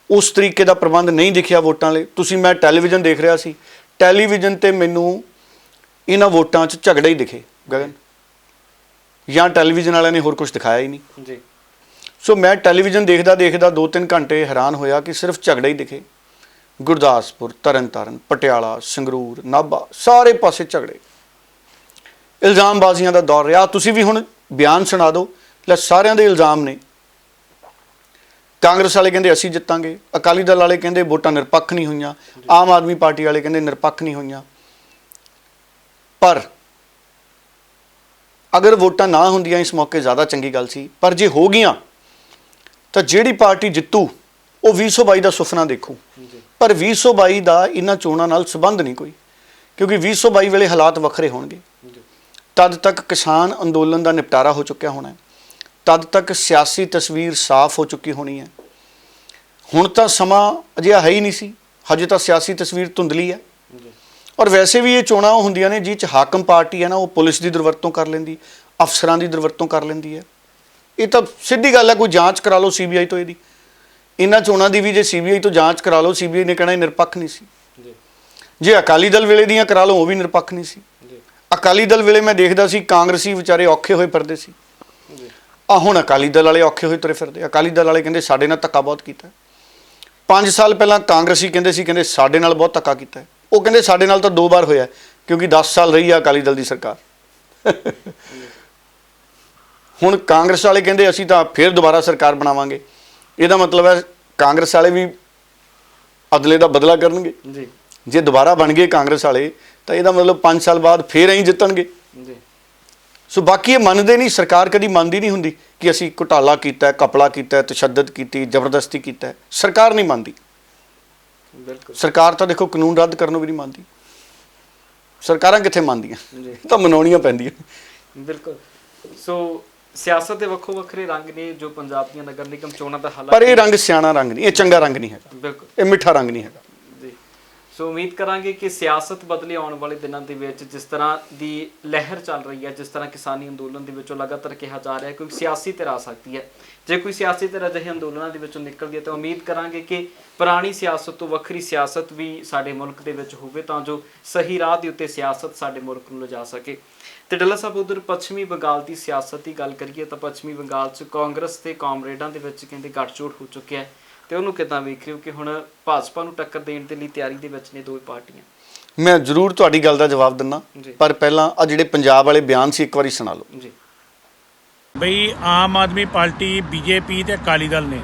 ਉਸ ਤਰੀਕੇ ਦਾ ਪ੍ਰਬੰਧ ਨਹੀਂ ਦਿਖਿਆ ਵੋਟਾਂ ਲਈ। ਤੁਸੀਂ, ਮੈਂ ਟੈਲੀਵਿਜ਼ਨ ਦੇਖ ਰਿਹਾ ਸੀ, ਟੈਲੀਵਿਜ਼ਨ 'ਤੇ ਮੈਨੂੰ ਇਹਨਾਂ ਵੋਟਾਂ 'ਚ ਝਗੜੇ ਹੀ ਦਿਖੇ ਗਗਨ, ਜਾਂ ਟੈਲੀਵਿਜ਼ਨ ਵਾਲਿਆਂ ਨੇ ਹੋਰ ਕੁਝ ਦਿਖਾਇਆ ਹੀ ਨਹੀਂ ਜੀ। ਸੋ ਮੈਂ ਟੈਲੀਵਿਜ਼ਨ ਦੇਖਦਾ 2-3 ਘੰਟੇ ਹੈਰਾਨ ਹੋਇਆ ਕਿ ਸਿਰਫ ਝਗੜੇ ਹੀ ਦਿਖੇ। ਗੁਰਦਾਸਪੁਰ, ਤਰਨਤਾਰਨ, ਪਟਿਆਲਾ, ਸੰਗਰੂਰ, ਨਾਭਾ, ਸਾਰੇ ਪਾਸੇ ਝਗੜੇ, ਇਲਜ਼ਾਮਬਾਜ਼ੀਆਂ ਦਾ ਦੌਰ ਰਿਹਾ। ਤੁਸੀਂ ਵੀ ਹੁਣ ਬਿਆਨ ਸੁਣਾ ਦਿਓ, ਲੈ ਸਾਰਿਆਂ ਦੇ ਇਲਜ਼ਾਮ ਨੇ। ਕਾਂਗਰਸ ਵਾਲੇ ਕਹਿੰਦੇ ਅਸੀਂ ਜਿੱਤਾਂਗੇ, ਅਕਾਲੀ ਦਲ ਵਾਲੇ ਕਹਿੰਦੇ ਵੋਟਾਂ ਨਿਰਪੱਖ ਨਹੀਂ ਹੋਈਆਂ, ਆਮ ਆਦਮੀ ਪਾਰਟੀ ਵਾਲੇ ਕਹਿੰਦੇ ਨਿਰਪੱਖ ਨਹੀਂ ਹੋਈਆਂ। ਪਰ ਅਗਰ ਵੋਟਾਂ ਨਾ ਹੁੰਦੀਆਂ ਇਸ ਮੌਕੇ ਜ਼ਿਆਦਾ ਚੰਗੀ ਗੱਲ ਸੀ, ਪਰ ਜੇ ਹੋ ਗਈਆਂ ਤਾਂ ਜਿਹੜੀ ਪਾਰਟੀ ਜਿੱਤੂ ਉਹ 2022 ਦਾ ਸੁਪਨਾ ਦੇਖੂ। ਪਰ 2022 ਦਾ ਇਹਨਾਂ ਚੋਣਾਂ ਨਾਲ ਸੰਬੰਧ ਨਹੀਂ ਕੋਈ, ਕਿਉਂਕਿ 2022 ਵੇਲੇ ਹਾਲਾਤ ਵੱਖਰੇ ਹੋਣਗੇ। ਤਦ ਤੱਕ ਕਿਸਾਨ ਅੰਦੋਲਨ ਦਾ ਨਿਪਟਾਰਾ ਹੋ ਚੁੱਕਿਆ ਹੋਣਾ ਹੈ, ਤਦ ਤੱਕ ਸਿਆਸੀ ਤਸਵੀਰ ਸਾਫ਼ ਹੋ ਚੁੱਕੀ ਹੋਣੀ ਹੈ। ਹੁਣ ਤਾਂ ਸਮਾਂ ਅਜਿਹਾ ਹੈ ਹੀ ਨਹੀਂ ਸੀ, ਹਜੇ ਤਾਂ ਸਿਆਸੀ ਤਸਵੀਰ ਧੁੰਦਲੀ ਹੈ। ਔਰ ਵੈਸੇ ਵੀ ਇਹ ਚੋਣਾਂ ਉਹ ਹੁੰਦੀਆਂ ਨੇ ਜਿਹ 'ਚ ਹਾਕਮ ਪਾਰਟੀ ਹੈ ਨਾ, ਉਹ ਪੁਲਿਸ ਦੀ ਦੁਰਵਰਤੋਂ ਕਰ ਲੈਂਦੀ, ਅਫਸਰਾਂ ਦੀ ਦੁਰਵਰਤੋਂ ਕਰ ਲੈਂਦੀ ਹੈ। ਇਹ ਤਾਂ ਸਿੱਧੀ ਗੱਲ ਹੈ, ਕੋਈ ਜਾਂਚ ਕਰਾ ਲਓ CBI ਤੋਂ ਇਹਦੀ। ਇਹਨਾਂ ਚੋਣਾਂ ਦੀ ਵੀ ਜੇ CBI ਤੋਂ ਜਾਂਚ ਕਰਾ ਲਓ, CBI ਨੇ ਕਹਿਣਾ ਇਹ ਨਿਰਪੱਖ ਨਹੀਂ ਸੀ। ਜੇ ਅਕਾਲੀ ਦਲ ਵੇਲੇ ਦੀਆਂ ਕਰਾ ਲਓ, ਉਹ ਵੀ ਨਿਰਪੱਖ ਨਹੀਂ ਸੀ। ਅਕਾਲੀ ਦਲ ਵੇਲੇ ਮੈਂ ਦੇਖਦਾ ਸੀ ਕਾਂਗਰਸੀ ਵਿਚਾਰੇ ਔਖੇ ਹੋਏ ਫਿਰਦੇ ਸੀ, ਹੁਣ ਅਕਾਲੀ ਦਲ ਵਾਲੇ ਔਖੇ ਹੋਏ ਤੁਰੇ ਫਿਰਦੇ। ਅਕਾਲੀ ਦਲ ਵਾਲੇ ਕਹਿੰਦੇ ਸਾਡੇ ਨਾਲ ਧੱਕਾ ਬਹੁਤ ਕੀਤਾ। 5 ਸਾਲ ਪਹਿਲਾਂ ਕਾਂਗਰਸੀ ਕਹਿੰਦੇ ਸਾਡੇ ਨਾਲ ਬਹੁਤ ਧੱਕਾ ਕੀਤਾ। ਉਹ ਕਹਿੰਦੇ ਸਾਡੇ ਨਾਲ ਤਾਂ 2 ਵਾਰ ਹੋਇਆ, ਕਿਉਂਕਿ 10 ਸਾਲ ਰਹੀ ਆ ਅਕਾਲੀ ਦਲ ਦੀ ਸਰਕਾਰ। ਹੁਣ ਕਾਂਗਰਸ ਵਾਲੇ ਕਹਿੰਦੇ ਅਸੀਂ ਤਾਂ ਫਿਰ ਦੁਬਾਰਾ ਸਰਕਾਰ ਬਣਾਵਾਂਗੇ। ਇਹਦਾ ਮਤਲਬ ਹੈ ਕਾਂਗਰਸ ਵਾਲੇ ਵੀ ਅਦਲੇ ਦਾ ਬਦਲਾ ਕਰਨਗੇ ਜੀ। ਜੇ ਦੁਬਾਰਾ ਬਣ ਗਏ ਕਾਂਗਰਸ ਵਾਲੇ ਤਾਂ ਇਹਦਾ ਮਤਲਬ 5 ਸਾਲ ਬਾਅਦ ਫਿਰ ਐਂ ਜਿੱਤਣਗੇ ਜੀ। ਸੋ ਬਾਕੀ ਇਹ ਮੰਨਦੇ ਨਹੀਂ, ਸਰਕਾਰ ਕਦੀ ਮੰਨਦੀ ਨਹੀਂ ਹੁੰਦੀ ਕਿ ਅਸੀਂ ਘੁਟਾਲਾ ਕੀਤਾ, ਕਪੜਾ ਕੀਤਾ, ਤਸ਼ੱਦਦ ਕੀਤੀ, ਜ਼ਬਰਦਸਤੀ ਕੀਤਾ। ਸਰਕਾਰ ਨਹੀਂ ਮੰਨਦੀ। ਬਿਲਕੁਲ, ਸਰਕਾਰ ਤਾਂ ਦੇਖੋ ਕਾਨੂੰਨ ਰੱਦ ਕਰਨ ਨੂੰ ਵੀ ਨਹੀਂ ਮੰਨਦੀ। ਸਰਕਾਰਾਂ ਕਿੱਥੇ ਮੰਨਦੀਆਂ, ਤਾਂ ਮਨਾਉਣੀਆਂ ਪੈਂਦੀਆਂ। ਬਿਲਕੁਲ। ਸੋ ਸਿਆਸਤ ਦੇ ਵੱਖੋ ਵੱਖਰੇ ਰੰਗ ਨੇ ਜੋ ਪੰਜਾਬ ਦੀਆਂ ਨਗਰ ਨਿਗਮ ਚੋਣਾਂ ਦਾ ਪਰ ਇਹ ਹਾਲਾਤ ਰੰਗ ਸਿਆਣਾ ਰੰਗ ਨਹੀਂ, ਇਹ ਚੰਗਾ ਰੰਗ ਨਹੀਂ ਹੈਗਾ, ਬਿਲਕੁਲ ਇਹ ਮਿੱਠਾ ਰੰਗ ਨਹੀਂ ਹੈਗਾ ਜੀ। ਸੋ ਉਮੀਦ ਕਰਾਂਗੇ ਕਿ ਸਿਆਸਤ ਬਦਲੇ ਆਉਣ ਵਾਲੇ ਦਿਨਾਂ ਦੇ ਵਿੱਚ ਜਿਸ ਤਰ੍ਹਾਂ ਦੀ ਲਹਿਰ ਚੱਲ ਰਹੀ ਹੈ, ਜਿਸ ਤਰ੍ਹਾਂ ਕਿਸਾਨੀ ਅੰਦੋਲਨ ਦੇ ਵਿੱਚੋਂ ਲਗਾਤਾਰ ਕਿਹਾ ਜਾ ਰਿਹਾ ਹੈ ਕੋਈ ਸਿਆਸੀ ਧਿਰ ਆ ਸਕਦੀ ਹੈ, ਜੇ ਕੋਈ ਸਿਆਸੀ ਧਿਰ ਅਜਿਹੇ ਅੰਦੋਲਨਾਂ ਦੇ ਵਿੱਚੋਂ ਨਿਕਲਦੀ ਹੈ ਤਾਂ ਉਮੀਦ ਕਰਾਂਗੇ ਕਿ ਪੁਰਾਣੀ ਸਿਆਸਤ ਤੋਂ ਵੱਖਰੀ ਸਿਆਸਤ ਵੀ ਸਾਡੇ ਮੁਲਕ ਦੇ ਵਿੱਚ ਹੋਵੇ ਤਾਂ ਜੋ ਸਹੀ ਰਾਹ ਦੇ ਉੱਤੇ ਸਿਆਸਤ ਸਾਡੇ ਮੁਲਕ ਨੂੰ ਲਿਜਾ ਸਕੇ। ਤੇ ਡੱਲਾ ਸਾਹਿਬ ਉਧਰ ਪੱਛਮੀ ਬੰਗਾਲ ਦੀ ਸਿਆਸਤ ਦੀ ਗੱਲ ਕਰੀਏ ਤਾਂ ਪੱਛਮੀ ਬੰਗਾਲ 'ਚ ਕਾਂਗਰਸ ਤੇ ਕਾਮਰੇਡਾਂ ਦੇ ਵਿੱਚ ਕਹਿੰਦੇ ਗੱਠਜੋੜ ਹੋ ਚੁੱਕਿਆ ਹੈ ਤੇ ਉਹਨੂੰ ਕਿੱਦਾਂ ਵੇਖ ਰਹੇ ਹੋ ਕਿ ਹੁਣ ਭਾਜਪਾ ਨੂੰ ਟੱਕਰ ਦੇਣ ਦੇ ਲਈ ਤਿਆਰੀ ਦੇ ਵਿੱਚ ਨੇ ਦੋਵੇਂ ਪਾਰਟੀਆਂ? ਮੈਂ ਜ਼ਰੂਰ ਤੁਹਾਡੀ ਗੱਲ ਦਾ ਜਵਾਬ ਦਿੰਦਾ, ਜੀ। ਪਰ ਪਹਿਲਾਂ ਆ ਜਿਹੜੇ ਪੰਜਾਬ ਵਾਲੇ ਬਿਆਨ ਸੀ ਇੱਕ ਵਾਰੀ ਸੁਣਾ ਲਓ ਜੀ। ਬਈ ਆਮ ਆਦਮੀ ਪਾਰਟੀ, ਬੀਜੇਪੀ ਤੇ ਅਕਾਲੀ ਦਲ ਨੇ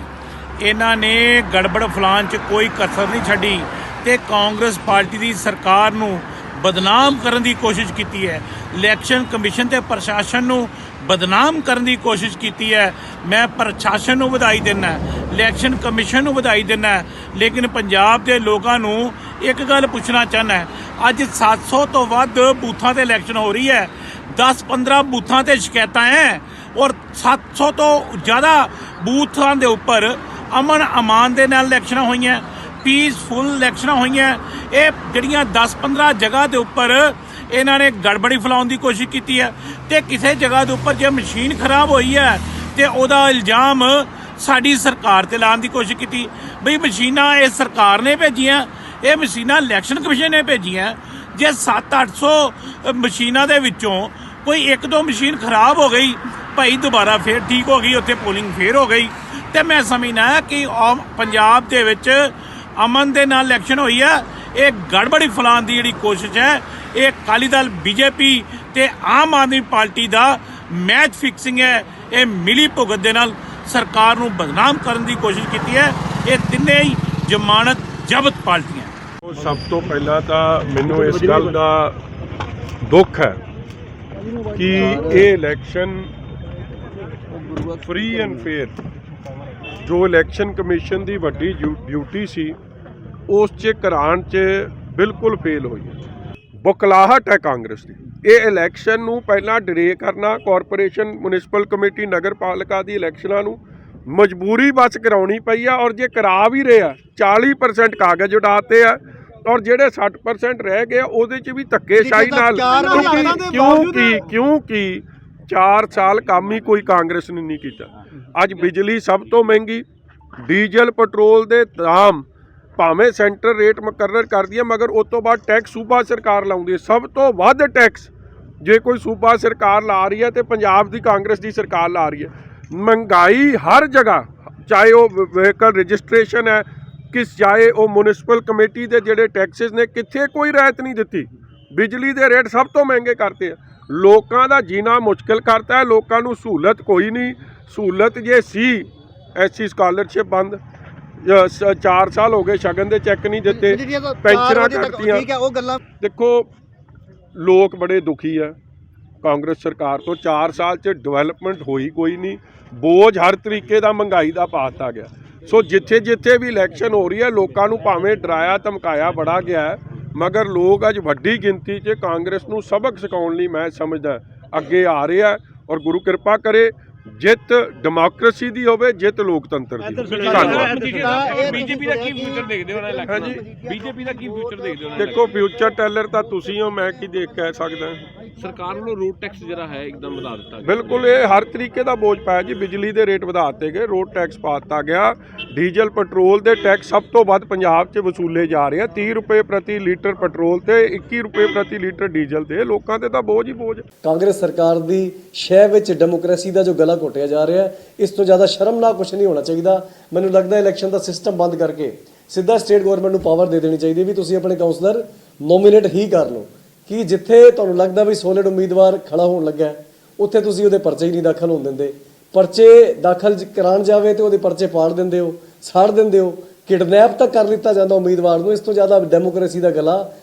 ਇਹਨਾਂ ਨੇ ਗੜਬੜ ਫਲਾਣ 'ਚ ਕੋਈ ਕਸਰ ਨਹੀਂ ਛੱਡੀ ਤੇ ਕਾਂਗਰਸ ਪਾਰਟੀ ਦੀ ਸਰਕਾਰ ਨੂੰ ਬਦਨਾਮ ਕਰਨ ਦੀ ਕੋਸ਼ਿਸ਼ ਕੀਤੀ ਹੈ। ਇਲੈਕਸ਼ਨ ਕਮਿਸ਼ਨ ਤੇ ਪ੍ਰਸ਼ਾਸਨ ਨੂੰ ਬਦਨਾਮ ਕਰਨ ਦੀ ਕੋਸ਼ਿਸ਼ ਕੀਤੀ ਹੈ। ਮੈਂ ਪ੍ਰਸ਼ਾਸਨ ਨੂੰ ਵਧਾਈ ਦਿੰਦਾ, ਇਲੈਕਸ਼ਨ ਕਮਿਸ਼ਨ ਨੂੰ ਵਧਾਈ ਦਿੰਦਾ, ਲੇਕਿਨ ਪੰਜਾਬ ਦੇ ਲੋਕਾਂ ਨੂੰ ਇੱਕ ਗੱਲ ਪੁੱਛਣਾ ਚਾਹੁੰਦਾ, ਅੱਜ 700 ਤੋਂ ਵੱਧ ਬੂਥਾਂ ਤੇ ਇਲੈਕਸ਼ਨ ਹੋ ਰਹੀ ਹੈ, 10-15 ਬੂਥਾਂ ਤੇ ਸ਼ਿਕਾਇਤਾਂ ਹੈ ਔਰ 700 ਤੋਂ ਜ਼ਿਆਦਾ ਬੂਥਾਂ ਦੇ ਉੱਪਰ ਅਮਨ ਅਮਾਨ ਦੇ ਨਾਲ ਇਲੈਕਸ਼ਨਾਂ ਹੋਈਆਂ, ਪੀਸਫੁਲ ਇਲੈਕਸ਼ਨਾਂ ਹੋਈਆਂ। ਇਹ ਜਿਹੜੀਆਂ 10-15 ਜਗ੍ਹਾ ਦੇ ਉੱਪਰ ਇਹਨਾਂ ਨੇ ਗੜਬੜੀ ਫੈਲਾਉਣ ਦੀ ਕੋਸ਼ਿਸ਼ ਕੀਤੀ ਹੈ ਤੇ ਕਿਸੇ ਜਗ੍ਹਾ ਦੇ ਉੱਪਰ ਜੇ ਮਸ਼ੀਨ ਖਰਾਬ ਹੋਈ ਹੈ ਤੇ ਉਹਦਾ ਇਲਜ਼ਾਮ ਸਾਡੀ ਸਰਕਾਰ ਤੇ ਲਾਉਣ ਦੀ ਕੋਸ਼ਿਸ਼ ਕੀਤੀ। ਬਈ ਮਸ਼ੀਨਾਂ ਇਹ ਸਰਕਾਰ ਨੇ ਭੇਜੀਆਂ, ਇਹ ਮਸ਼ੀਨਾਂ ਇਲੈਕਸ਼ਨ ਕਮਿਸ਼ਨ ਨੇ ਭੇਜੀਆਂ। ਜੇ 700-800 ਮਸ਼ੀਨਾਂ ਦੇ ਵਿੱਚੋਂ ਕੋਈ 1-2 ਮਸ਼ੀਨ ਖਰਾਬ ਹੋ ਗਈ, ਭਾਈ ਦੁਬਾਰਾ ਫੇਰ ਠੀਕ ਹੋ ਗਈ, ਉੱਥੇ ਪੋਲਿੰਗ ਫੇਰ ਹੋ ਗਈ। ਤੇ ਮੈਂ ਸਮਝਦਾ ਕਿ ਪੰਜਾਬ ਦੇ ਵਿੱਚ ਅਮਨ ਦੇ ਨਾਲ ਇਲੈਕਸ਼ਨ ਹੋਈ ਹੈ, ਇਹ ਗੜਬੜੀ ਫੈਲਾਉਣ ਦੀ ਜਿਹੜੀ ਕੋਸ਼ਿਸ਼ ਹੈ ਇਹ ਅਕਾਲੀ ਦਲ, ਬੀਜੇਪੀ ਤੇ ਆਮ ਆਦਮੀ ਪਾਰਟੀ ਦਾ ਮੈਚ ਫਿਕਸਿੰਗ ਹੈ। ਇਹ ਮਿਲੀ ਭੁਗਤ ਦੇ ਨਾਲ ਸਰਕਾਰ ਨੂੰ ਬਦਨਾਮ ਕਰਨ ਦੀ ਕੋਸ਼ਿਸ਼ ਕੀਤੀ ਹੈ। ਇਹ ਤਿੰਨੇ ਹੀ ਜ਼ਮਾਨਤ ਜ਼ਬਤ ਪਾਰਟੀਆਂ। ਸਭ ਤੋਂ ਪਹਿਲਾਂ ਤਾਂ ਮੈਨੂੰ ਇਸ ਗੱਲ ਦਾ ਦੁੱਖ ਹੈ ਕਿ ਇਹ ਇਲੈਕਸ਼ਨ ਫ੍ਰੀ ਐਂਡ ਫੇਅਰ ਜੋ ਇਲੈਕਸ਼ਨ ਕਮਿਸ਼ਨ ਦੀ ਵੱਡੀ ਡਿਊਟੀ ਸੀ ਉਸ 'ਚ ਕਰਾਉਣ 'ਚ ਬਿਲਕੁਲ ਫੇਲ ਹੋਈ ਹੈ। ਬੁਕਲਾਹਟ ਹੈ ਕਾਂਗਰਸ ਦੀ। ਇਹ ਇਲੈਕਸ਼ਨ ਨੂੰ ਪਹਿਲਾਂ ਡਿਲੇ ਕਰਨਾ, ਕਾਰਪੋਰੇਸ਼ਨ, ਮਿਊਨਿਸਪਲ ਕਮੇਟੀ, ਨਗਰ ਪਾਲਿਕਾ ਦੀ ਇਲੈਕਸ਼ਨਾਂ ਨੂੰ ਮਜਬੂਰੀ ਬਸ ਕਰਾਉਣੀ ਪਈ ਆ ਔਰ ਜੇ ਕਰਾ ਵੀ ਰਹੇ ਆ 40% ਕਾਗਜ਼ ਉਡਾਤੇ ਆ ਔਰ ਜਿਹੜੇ 60% ਰਹਿ ਗਏ ਉਹਦੇ 'ਚ ਵੀ ਧੱਕੇਸ਼ਾਹੀ ਨਾਲ, ਕਿਉਂਕਿ 4 ਸਾਲ ਕੰਮ ਹੀ ਕੋਈ ਕਾਂਗਰਸ ਨੇ ਨਹੀਂ ਕੀਤਾ। ਅੱਜ ਬਿਜਲੀ ਸਭ ਤੋਂ ਮਹਿੰਗੀ, ਡੀਜ਼ਲ ਪੈਟਰੋਲ ਦੇ ਦਾਮ ਭਾਵੇਂ ਸੈਂਟਰ ਰੇਟ ਮੁਕਰਰ ਕਰਦੀ ਹੈ ਮਗਰ ਉਸ ਤੋਂ ਬਾਅਦ ਟੈਕਸ ਸੂਬਾ ਸਰਕਾਰ ਲਾਉਂਦੀ ਹੈ। ਸਭ ਤੋਂ ਵੱਧ ਟੈਕਸ ਜੇ ਕੋਈ ਸੂਬਾ ਸਰਕਾਰ ਲਾ ਰਹੀ ਹੈ ਤੇ ਪੰਜਾਬ ਦੀ ਕਾਂਗਰਸ ਦੀ ਸਰਕਾਰ ਲਾ ਰਹੀ ਹੈ। ਮਹਿੰਗਾਈ ਹਰ ਜਗ੍ਹਾ, ਚਾਹੇ ਉਹ ਵਹੀਕਲ ਰਜਿਸਟ੍ਰੇਸ਼ਨ ਹੈ, ਚਾਹੇ ਉਹ ਮਿਊਨਿਸਪਲ ਕਮੇਟੀ ਦੇ ਜਿਹੜੇ ਟੈਕਸਿਸ ਨੇ, ਕਿੱਥੇ ਕੋਈ ਰਿਆਇਤ ਨਹੀਂ ਦਿੱਤੀ। ਬਿਜਲੀ ਦੇ ਰੇਟ ਸਭ ਤੋਂ ਮਹਿੰਗੇ ਕਰਤੇ ਆ, ਲੋਕਾਂ ਦਾ ਜੀਣਾ ਮੁਸ਼ਕਿਲ ਕਰਤਾ ਹੈ। ਲੋਕਾਂ ਨੂੰ ਸਹੂਲਤ ਕੋਈ ਨਹੀਂ। ਸਹੂਲਤ ਜੇ ਸੀ, ਐਸਸੀ ਸਕਾਲਰਸ਼ਿਪ ਬੰਦ, 4 ਸਾਲ ਹੋ ਗਏ ਸ਼ਗਨ ਦੇ ਚੈੱਕ ਨਹੀਂ ਦਿੱਤੇ, ਪੈਨਸ਼ਨਾਂ ਕੱਟਤੀਆਂ। ਦੇਖੋ ਲੋਕ ਬੜੇ ਦੁਖੀ ਆ ਕਾਂਗਰਸ ਸਰਕਾਰ ਤੋਂ। 4 ਸਾਲ 'ਚ ਡਿਵੈਲਪਮੈਂਟ ਹੋਈ ਕੋਈ ਨਹੀਂ, ਬੋਝ ਹਰ ਤਰੀਕੇ ਦਾ ਮਹਿੰਗਾਈ ਦਾ ਪਾਤਾ ਗਿਆ। ਸੋ ਜਿੱਥੇ ਜਿੱਥੇ ਵੀ ਇਲੈਕਸ਼ਨ ਹੋ ਰਹੀ ਹੈ ਲੋਕਾਂ ਨੂੰ ਭਾਵੇਂ ਡਰਾਇਆ ਧਮਕਾਇਆ ਬੜਾ ਗਿਆ ਹੈ ਮਗਰ ਲੋਕ ਅੱਜ ਵੱਡੀ ਗਿਣਤੀ 'ਚ ਕਾਂਗਰਸ ਨੂੰ ਸਬਕ ਸਿਖਾਉਣ ਲਈ ਮੈਂ ਸਮਝਦਾ ਅੱਗੇ ਆ ਰਿਹਾ ਔਰ ਗੁਰੂ ਕਿਰਪਾ ਕਰੇ ਜਿੱਤ ਡੈਮੋਕ੍ਰੇਸੀ ਦੀ ਹੋਵੇ, ਜਿੱਤ ਲੋਕਤੰਤਰ ਦੀ। ਧੰਨਵਾਦ। ਬੀਜੇਪੀ ਦਾ ਕੀ ਫਿਊਚਰ ਦੇਖਦੇ ਹੋ ਇਲੈਕਸ਼ਨ? ਬੀਜੇਪੀ ਦਾ ਕੀ ਫਿਊਚਰ ਦੇਖਦੇ ਹੋ? ਦੇਖੋ ਫਿਊਚਰ ਟੈਲਰ ਤਾਂ ਤੁਸੀਂ ਹੋ, ਮੈਂ ਕੀ ਦੇਖ ਕਹਿ ਸਕਦਾ। ਸਰਕਾਰ ਵੱਲੋਂ ਰੋਡ ਟੈਕਸ ਜਿਹੜਾ ਹੈ ਇੱਕਦਮ ਵਧਾ ਦਿੱਤਾ ਗਿਆ। ਬਿਲਕੁਲ ਇਹ ਹਰ ਤਰੀਕੇ ਦਾ ਬੋਝ ਪਾਇਆ ਜੀ। ਬਿਜਲੀ ਦੇ ਰੇਟ ਵਧਾ ਦਿੱਤੇ ਗਏ, ਰੋਡ ਟੈਕਸ ਪਾ ਦਿੱਤਾ ਗਿਆ, ਡੀਜ਼ਲ ਪੈਟਰੋਲ ਦੇ ਟੈਕਸ ਸਭ ਤੋਂ ਵੱਧ ਪੰਜਾਬ 'ਚ ਵਸੂਲੇ ਜਾ ਰਹੇ ਆ। 30 ਰੁਪਏ ਪ੍ਰਤੀ ਲੀਟਰ ਪੈਟਰੋਲ ਤੇ 21 ਰੁਪਏ ਪ੍ਰਤੀ ਲੀਟਰ ਡੀਜ਼ਲ ਤੇ। ਲੋਕਾਂ ਤੇ ਤਾਂ ਬੋਝ ਹੀ ਬੋਝ। ਕਾਂਗਰਸ ਸਰਕਾਰ ਦੀ ਸ਼ਹਿ ਵਿੱਚ ਡੈਮੋਕ੍ਰੇਸੀ ਦਾ ਜੋ ਗਲਾ ਘੋਟਿਆ ਜਾ ਰਿਹਾ, ਇਸ ਤੋਂ ਜ਼ਿਆਦਾ ਸ਼ਰਮਨਾਕ ਕੁਝ ਨਹੀਂ ਹੋਣਾ ਚਾਹੀਦਾ। ਮੈਨੂੰ ਲੱਗਦਾ ਇਲੈਕਸ਼ਨ ਦਾ ਸਿਸਟਮ ਬੰਦ ਕਰਕੇ ਸਿੱਧਾ ਸਟੇਟ ਗਵਰਨਮੈਂਟ ਨੂੰ ਪਾਵਰ ਦੇ ਦੇਣੀ ਚਾਹੀਦੀ ਵੀ ਤੁਸੀਂ ਆਪਣੇ ਕਾਉਂਸਲਰ ਨੋਮੀਨੇਟ ਹੀ ਕਰ ਲਓ ਕਿ ਜਿੱਥੇ ਤੁਹਾਨੂੰ ਲੱਗਦਾ ਵੀ ਸੋਲਿਡ ਉਮੀਦਵਾਰ ਖੜਾ ਹੋਣ ਲੱਗਾ ਉੱਥੇ ਤੁਸੀਂ ਉਹਦੇ ਪਰਚੇ ਹੀ ਨਹੀਂ ਦਾਖਲ ਹੋਣ ਦਿੰਦੇ। ਪਰਚੇ ਦਾਖਲ ਕਰਾਉਣ ਜਾਵੇ ਤੇ ਉਹਦੇ ਪਰਚੇ ਪਾੜ ਦਿੰਦੇ ਹੋ, ਸਾੜ ਦਿੰਦੇ ਹੋ, ਕਿਡਨੈਪ ਤੱਕ ਕਰ ਲਿੱਤਾ ਜਾਂਦਾ ਉਮੀਦਵਾਰ ਨੂੰ। ਇਸ ਤੋਂ ਜ਼ਿਆਦਾ ਡੈਮੋਕ੍ਰੇਸੀ ਦਾ ਗਲਾ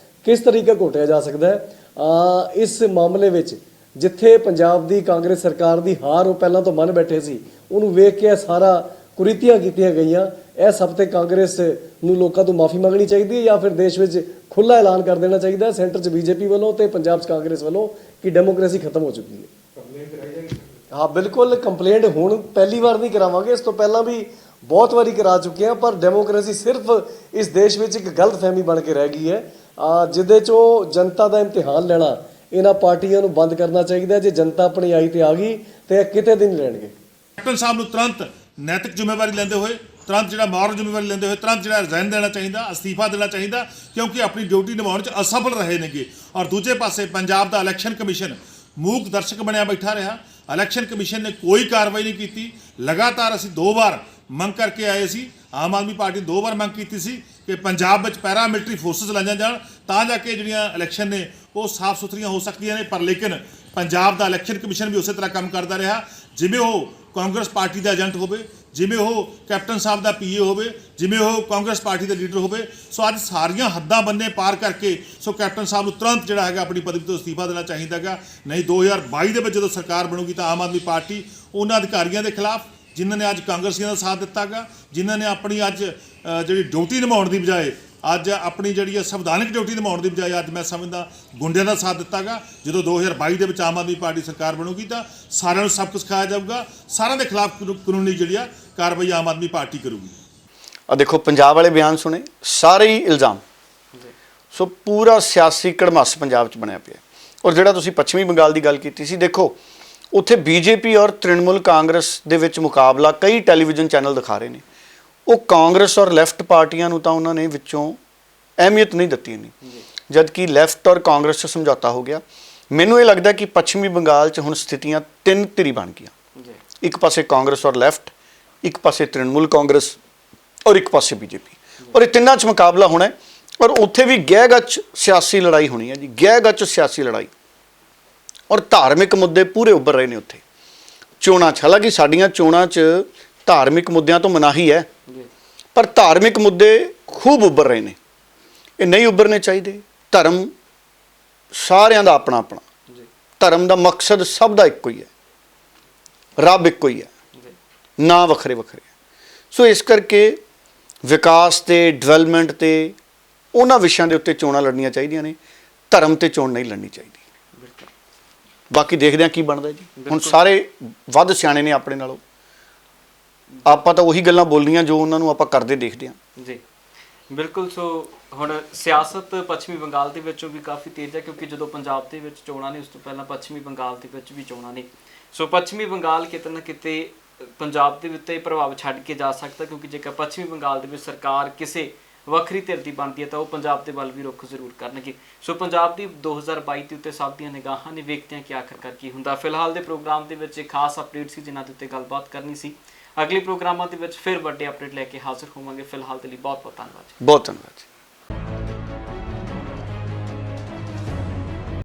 ਕਿਸ ਤਰੀਕੇ ਘੋਟਿਆ ਜਾ ਸਕਦਾ ਹੈ? ਇਸ ਮਾਮਲੇ ਵਿੱਚ ਜਿੱਥੇ ਪੰਜਾਬ ਦੀ ਕਾਂਗਰਸ ਸਰਕਾਰ ਦੀ ਹਾਰ ਉਹ ਪਹਿਲਾਂ ਤੋਂ ਮੰਨ ਬੈਠੇ ਸੀ, ਉਹਨੂੰ ਵੇਖ ਕੇ ਸਾਰਾ ਕੁਰੀਤੀਆਂ ਕੀਤੀਆਂ ਗਈਆਂ। ਇਹ ਸਭ ਤੇ ਕਾਂਗਰਸ ਨੂੰ ਲੋਕਾਂ ਤੋਂ ਮਾਫੀ ਮੰਗਣੀ ਚਾਹੀਦੀ ਹੈ ਜਾਂ ਫਿਰ ਦੇਸ਼ ਵਿੱਚ ਖੁੱਲ੍ਹਾ ਐਲਾਨ ਕਰ ਦੇਣਾ ਚਾਹੀਦਾ ਸੈਂਟਰ 'ਚ ਬੀਜੇਪੀ ਵੱਲੋਂ ਤੇ ਪੰਜਾਬ 'ਚ ਕਾਂਗਰਸ ਵੱਲੋਂ ਕਿ ਡੈਮੋਕ੍ਰੇਸੀ ਖਤਮ ਹੋ ਚੁੱਕੀ ਹੈ। ਹਾਂ ਬਿਲਕੁਲ, ਕੰਪਲੇਂਟ ਹੁਣ ਪਹਿਲੀ ਵਾਰ ਨਹੀਂ ਕਰਾਵਾਂਗੇ, ਇਸ ਤੋਂ ਪਹਿਲਾਂ ਵੀ ਬਹੁਤ ਵਾਰੀ ਕਰਾ ਚੁੱਕੇ ਹਾਂ, ਪਰ ਡੈਮੋਕ੍ਰੇਸੀ ਸਿਰਫ ਇਸ ਦੇਸ਼ ਵਿੱਚ ਇੱਕ ਗਲਤਫਹਿਮੀ ਬਣ ਕੇ ਰਹਿ ਗਈ ਹੈ, ਜਿਹਦੇ 'ਚੋਂ ਜਨਤਾ ਦਾ ਇਮਤਿਹਾਨ ਲੈਣਾ ਇਹਨਾਂ ਪਾਰਟੀਆਂ ਨੂੰ ਬੰਦ ਕਰਨਾ ਚਾਹੀਦਾ। ਜੇ ਜਨਤਾ ਆਪਣੀ ਆਈ ਤੇ ਆ ਗਈ ਤੇ ਇਹ ਕਿਤੇ ਦਿਨ ਲੈਣਗੇ। ਕੈਪਟਨ ਸਾਹਿਬ ਨੂੰ ਤੁਰੰਤ ਨੈਤਿਕ ਜ਼ਿੰਮੇਵਾਰੀ ਲੈਂਦੇ ਹੋਏ, ਤੁਰੰਤ ਜਿਹੜਾ ਮੋਰਲ ਜ਼ਿੰਮੇਵਾਰੀ ਲੈਂਦੇ ਹੋਏ ਤੁਰੰਤ ਜਿਹੜਾ ਰਿਜ਼ਾਈਨ ਦੇਣਾ ਚਾਹੀਦਾ, ਅਸਤੀਫਾ ਦੇਣਾ ਚਾਹੀਦਾ, ਕਿਉਂਕਿ ਆਪਣੀ ਡਿਊਟੀ ਨਿਭਾਉਣ 'ਚ ਅਸਫਲ ਰਹੇ ਨੇਗੇ। ਔਰ ਦੂਜੇ ਪਾਸੇ ਪੰਜਾਬ ਦਾ ਇਲੈਕਸ਼ਨ ਕਮਿਸ਼ਨ ਮੂਕ ਦਰਸ਼ਕ ਬਣਿਆ ਬੈਠਾ ਰਿਹਾ। ਇਲੈਕਸ਼ਨ ਕਮਿਸ਼ਨ ਨੇ ਕੋਈ ਕਾਰਵਾਈ ਨਹੀਂ ਕੀਤੀ। ਲਗਾਤਾਰ ਅਸੀਂ 2 ਵਾਰ ਮੰਗ ਕਰਕੇ ਆਏ ਸੀ, ਆਮ ਆਦਮੀ ਪਾਰਟੀ 2 ਵਾਰ ਮੰਗ ਕੀਤੀ ਸੀ ਕਿ ਪੰਜਾਬ ਵਿੱਚ ਪੈਰਾਮਿਲਟਰੀ ਫੋਰਸਿਸ ਲਾਈਆਂ ਜਾਣ ਤਾਂ ਜਾ ਕੇ ਜਿਹੜੀਆਂ ਇਲੈਕਸ਼ਨ ਨੇ ਉਹ ਸਾਫ਼ ਸੁਥਰੀਆਂ ਹੋ ਸਕਦੀਆਂ ਨੇ। ਪਰ ਲੇਕਿਨ ਪੰਜਾਬ ਦਾ ਇਲੈਕਸ਼ਨ ਕਮਿਸ਼ਨ ਵੀ ਉਸੇ ਤਰ੍ਹਾਂ ਕੰਮ ਕਰਦਾ ਰਿਹਾ, ਜਿਵੇਂ ਉਹ ਕਾਂਗਰਸ ਪਾਰਟੀ ਦਾ ਏਜੰਟ ਹੋਵੇ, ਜਿਵੇਂ ਉਹ ਕੈਪਟਨ ਸਾਹਿਬ ਦਾ ਪੀਏ ਹੋਵੇ, ਜਿਵੇਂ ਉਹ ਕਾਂਗਰਸ ਪਾਰਟੀ ਦਾ ਲੀਡਰ ਹੋਵੇ। ਸੋ ਅੱਜ ਸਾਰੀਆਂ ਹੱਦਾਂ ਬੰਨੇ ਪਾਰ ਕਰਕੇ ਸੋ ਕੈਪਟਨ ਸਾਹਿਬ ਨੂੰ ਤੁਰੰਤ ਜਿਹੜਾ ਹੈਗਾ ਆਪਣੀ ਪਦਵੀ ਤੋਂ ਅਸਤੀਫਾ ਦੇਣਾ ਚਾਹੀਦਾ ਹੈਗਾ। ਨਹੀਂ 2022 ਦੇ ਵਿੱਚ ਜਦੋਂ ਸਰਕਾਰ ਬਣੂਗੀ ਤਾਂ ਆਮ ਆਦਮੀ ਪਾਰਟੀ ਉਹਨਾਂ ਅਧਿਕਾਰੀਆਂ ਦੇ ਖਿਲਾਫ ਜਿਨ੍ਹਾਂ ਨੇ ਅੱਜ ਕਾਂਗਰਸੀਆਂ ਦਾ ਸਾਥ ਦਿੱਤਾ ਗਾ, ਜਿਨ੍ਹਾਂ ਨੇ ਆਪਣੀ ਅੱਜ ਜਿਹੜੀ ਡਿਊਟੀ ਨਿਭਾਉਣ ਦੀ ਬਜਾਏ ਅੱਜ ਆਪਣੀ ਜਿਹੜੀ ਹੈ ਸੰਵਿਧਾਨਕ ਡਿਊਟੀ ਨਿਭਾਉਣ ਦੀ ਬਜਾਏ ਅੱਜ ਮੈਂ ਸਮਝਦਾ ਗੁੰਡਿਆਂ ਦਾ ਸਾਥ ਦਿੱਤਾ ਗਾ। ਜਦੋਂ 2022 ਦੇ ਵਿੱਚ ਆਮ ਆਦਮੀ ਪਾਰਟੀ ਸਰਕਾਰ ਬਣੂਗੀ ਤਾਂ ਸਾਰਿਆਂ ਨੂੰ ਸਬਕ ਸਿਖਾਇਆ ਜਾਊਗਾ, ਸਾਰਿਆਂ ਦੇ ਖਿਲਾਫ ਕਾਨੂੰਨੀ ਜਿਹੜੀ ਆ ਕਾਰਵਾਈ ਆਮ ਆਦਮੀ ਪਾਰਟੀ ਕਰੂਗੀ। ਆ ਦੇਖੋ ਪੰਜਾਬ ਵਾਲੇ ਬਿਆਨ ਸੁਣੇ, ਸਾਰੇ ਹੀ ਇਲਜ਼ਾਮ। ਸੋ ਪੂਰਾ ਸਿਆਸੀ ਕੜਮਾਸ ਪੰਜਾਬ 'ਚ ਬਣਿਆ ਪਿਆ। ਔਰ ਜਿਹੜਾ ਤੁਸੀਂ ਪੱਛਮੀ ਬੰਗਾਲ ਦੀ ਗੱਲ ਕੀਤੀ ਸੀ, ਦੇਖੋ ਉੱਥੇ ਬੀਜੇਪੀ ਔਰ ਤ੍ਰਿਣਮੂਲ ਕਾਂਗਰਸ ਦੇ ਵਿੱਚ ਮੁਕਾਬਲਾ ਕਈ ਟੈਲੀਵਿਜ਼ਨ ਚੈਨਲ ਦਿਖਾ ਰਹੇ ਨੇ। ਉਹ ਕਾਂਗਰਸ ਔਰ ਲੈਫਟ ਪਾਰਟੀਆਂ ਨੂੰ ਤਾਂ ਉਹਨਾਂ ਨੇ ਵਿੱਚੋਂ ਅਹਿਮੀਅਤ ਨਹੀਂ ਦਿੱਤੀ ਨਹੀਂ, ਜਦ ਕਿ ਲੈਫਟ ਔਰ ਕਾਂਗਰਸ 'ਚ ਸਮਝੌਤਾ ਹੋ ਗਿਆ। ਮੈਨੂੰ ਇਹ ਲੱਗਦਾ ਕਿ ਪੱਛਮੀ ਬੰਗਾਲ 'ਚ ਹੁਣ ਸਥਿਤੀਆਂ 3 ਧਿਰੀ ਬਣ ਗਈਆਂ। ਇੱਕ ਪਾਸੇ ਕਾਂਗਰਸ ਔਰ ਲੈਫਟ, ਇੱਕ ਪਾਸੇ ਤ੍ਰਿਣਮੂਲ ਕਾਂਗਰਸ ਔਰ ਇੱਕ ਪਾਸੇ ਬੀਜੇਪੀ। ਔਰ ਇਹ ਤਿੰਨਾਂ 'ਚ ਮੁਕਾਬਲਾ ਹੋਣਾ ਹੈ। ਔਰ ਉੱਥੇ ਵੀ ਗਹਿ ਗੱਚ ਸਿਆਸੀ ਲੜਾਈ ਹੋਣੀ ਹੈ ਜੀ, ਗਹਿ ਗੱਚ ਸਿਆਸੀ ਲੜਾਈ। ਔਰ ਧਾਰਮਿਕ ਮੁੱਦੇ ਪੂਰੇ ਉੱਭਰ ਰਹੇ ਨੇ ਉੱਥੇ ਚੋਣਾਂ 'ਚ। ਹਾਲਾਂਕਿ ਸਾਡੀਆਂ ਚੋਣਾਂ 'ਚ ਧਾਰਮਿਕ ਮੁੱਦਿਆਂ ਤੋਂ ਮਨਾਹੀ ਹੈ, ਪਰ ਧਾਰਮਿਕ ਮੁੱਦੇ ਖੂਬ ਉੱਭਰ ਰਹੇ ਨੇ। ਇਹ ਨਹੀਂ ਉੱਭਰਨੇ ਚਾਹੀਦੇ। ਧਰਮ ਸਾਰਿਆਂ ਦਾ ਆਪਣਾ ਆਪਣਾ, ਧਰਮ ਦਾ ਮਕਸਦ ਸਭ ਦਾ ਇੱਕੋ ਹੀ ਹੈ, ਰੱਬ ਇੱਕੋ ਹੀ ਹੈ, ਨਾ ਵੱਖਰੇ ਵੱਖਰੇ। ਸੋ ਇਸ ਕਰਕੇ ਵਿਕਾਸ ਤੇ ਡਿਵੈਲਪਮੈਂਟ ਤੇ ਉਹਨਾਂ ਵਿਸ਼ਿਆਂ ਦੇ ਉੱਤੇ ਚੋਣਾਂ ਲੜਨੀਆਂ ਚਾਹੀਦੀਆਂ ਨੇ, ਧਰਮ ਤੇ ਚੋਣ ਨਹੀਂ ਲੜਨੀ ਚਾਹੀਦੀ। ਬਾਕੀ ਦੇਖਦੇ ਹਾਂ ਕੀ ਬਣਦਾ ਜੀ। ਹੁਣ ਸਾਰੇ ਵੱਧ ਸਿਆਣੇ ਨੇ ਆਪਣੇ ਨਾਲੋਂ, ਆਪਾਂ ਤਾਂ ਉਹੀ ਗੱਲਾਂ ਬੋਲਣੀਆਂ ਜੋ ਉਹਨਾਂ ਨੂੰ ਆਪਾਂ ਕਰਦੇ ਦੇਖਦੇ ਹਾਂ ਜੀ। ਬਿਲਕੁਲ। ਸੋ ਹੁਣ ਸਿਆਸਤ ਪੱਛਮੀ ਬੰਗਾਲ ਦੇ ਵਿੱਚੋਂ ਵੀ ਕਾਫੀ ਤੇਜ਼ ਹੈ, ਕਿਉਂਕਿ ਜਦੋਂ ਪੰਜਾਬ ਦੇ ਵਿੱਚ ਚੋਣਾਂ ਨੇ ਉਸ ਤੋਂ ਪਹਿਲਾਂ ਪੱਛਮੀ ਬੰਗਾਲ ਦੇ ਵਿੱਚ ਵੀ ਚੋਣਾਂ ਨੇ। ਸੋ ਪੱਛਮੀ ਬੰਗਾਲ ਕਿਤੇ ਨਾ ਕਿਤੇ ਪੰਜਾਬ ਦੇ ਉੱਤੇ ਪ੍ਰਭਾਵ ਛੱਡ ਕੇ ਜਾ ਸਕਦਾ, ਕਿਉਂਕਿ ਜੇਕਰ ਪੱਛਮੀ ਬੰਗਾਲ ਦੇ ਵਿੱਚ ਸਰਕਾਰ ਕਿਸੇ ਵੱਖਰੀ ਧਿਰ ਦੀ ਬਣਦੀ ਹੈ ਤਾਂ ਉਹ ਪੰਜਾਬ ਦੇ ਵੱਲ ਵੀ ਰੁਖ ਜ਼ਰੂਰ ਕਰਨਗੇ। ਸੋ ਪੰਜਾਬ ਦੀ 2022 ਦੇ ਉੱਤੇ ਸਭ ਦੀਆਂ ਨਿਗਾਹਾਂ ਨੇ, ਵੇਖਦੇ ਹਾਂ ਕਿ ਆਖਰਕਾਰ ਕੀ ਹੁੰਦਾ। ਫਿਲਹਾਲ ਦੇ ਪ੍ਰੋਗਰਾਮ ਦੇ ਵਿੱਚ ਇੱਕ ਖਾਸ ਅਪਡੇਟ ਸੀ ਜਿਨ੍ਹਾਂ ਦੇ ਉੱਤੇ ਗੱਲਬਾਤ ਕਰਨੀ ਸੀ। ਅਗਲੇ ਪ੍ਰੋਗਰਾਮਾਂ ਦੇ ਵਿੱਚ ਫਿਰ ਵੱਡੇ ਅਪਡੇਟ ਲੈ ਕੇ ਹਾਜ਼ਰ ਹੋਵਾਂਗੇ। ਫਿਲਹਾਲ ਦੇ ਲਈ ਬਹੁਤ ਬਹੁਤ ਧੰਨਵਾਦ। ਬਹੁਤ ਧੰਨਵਾਦ।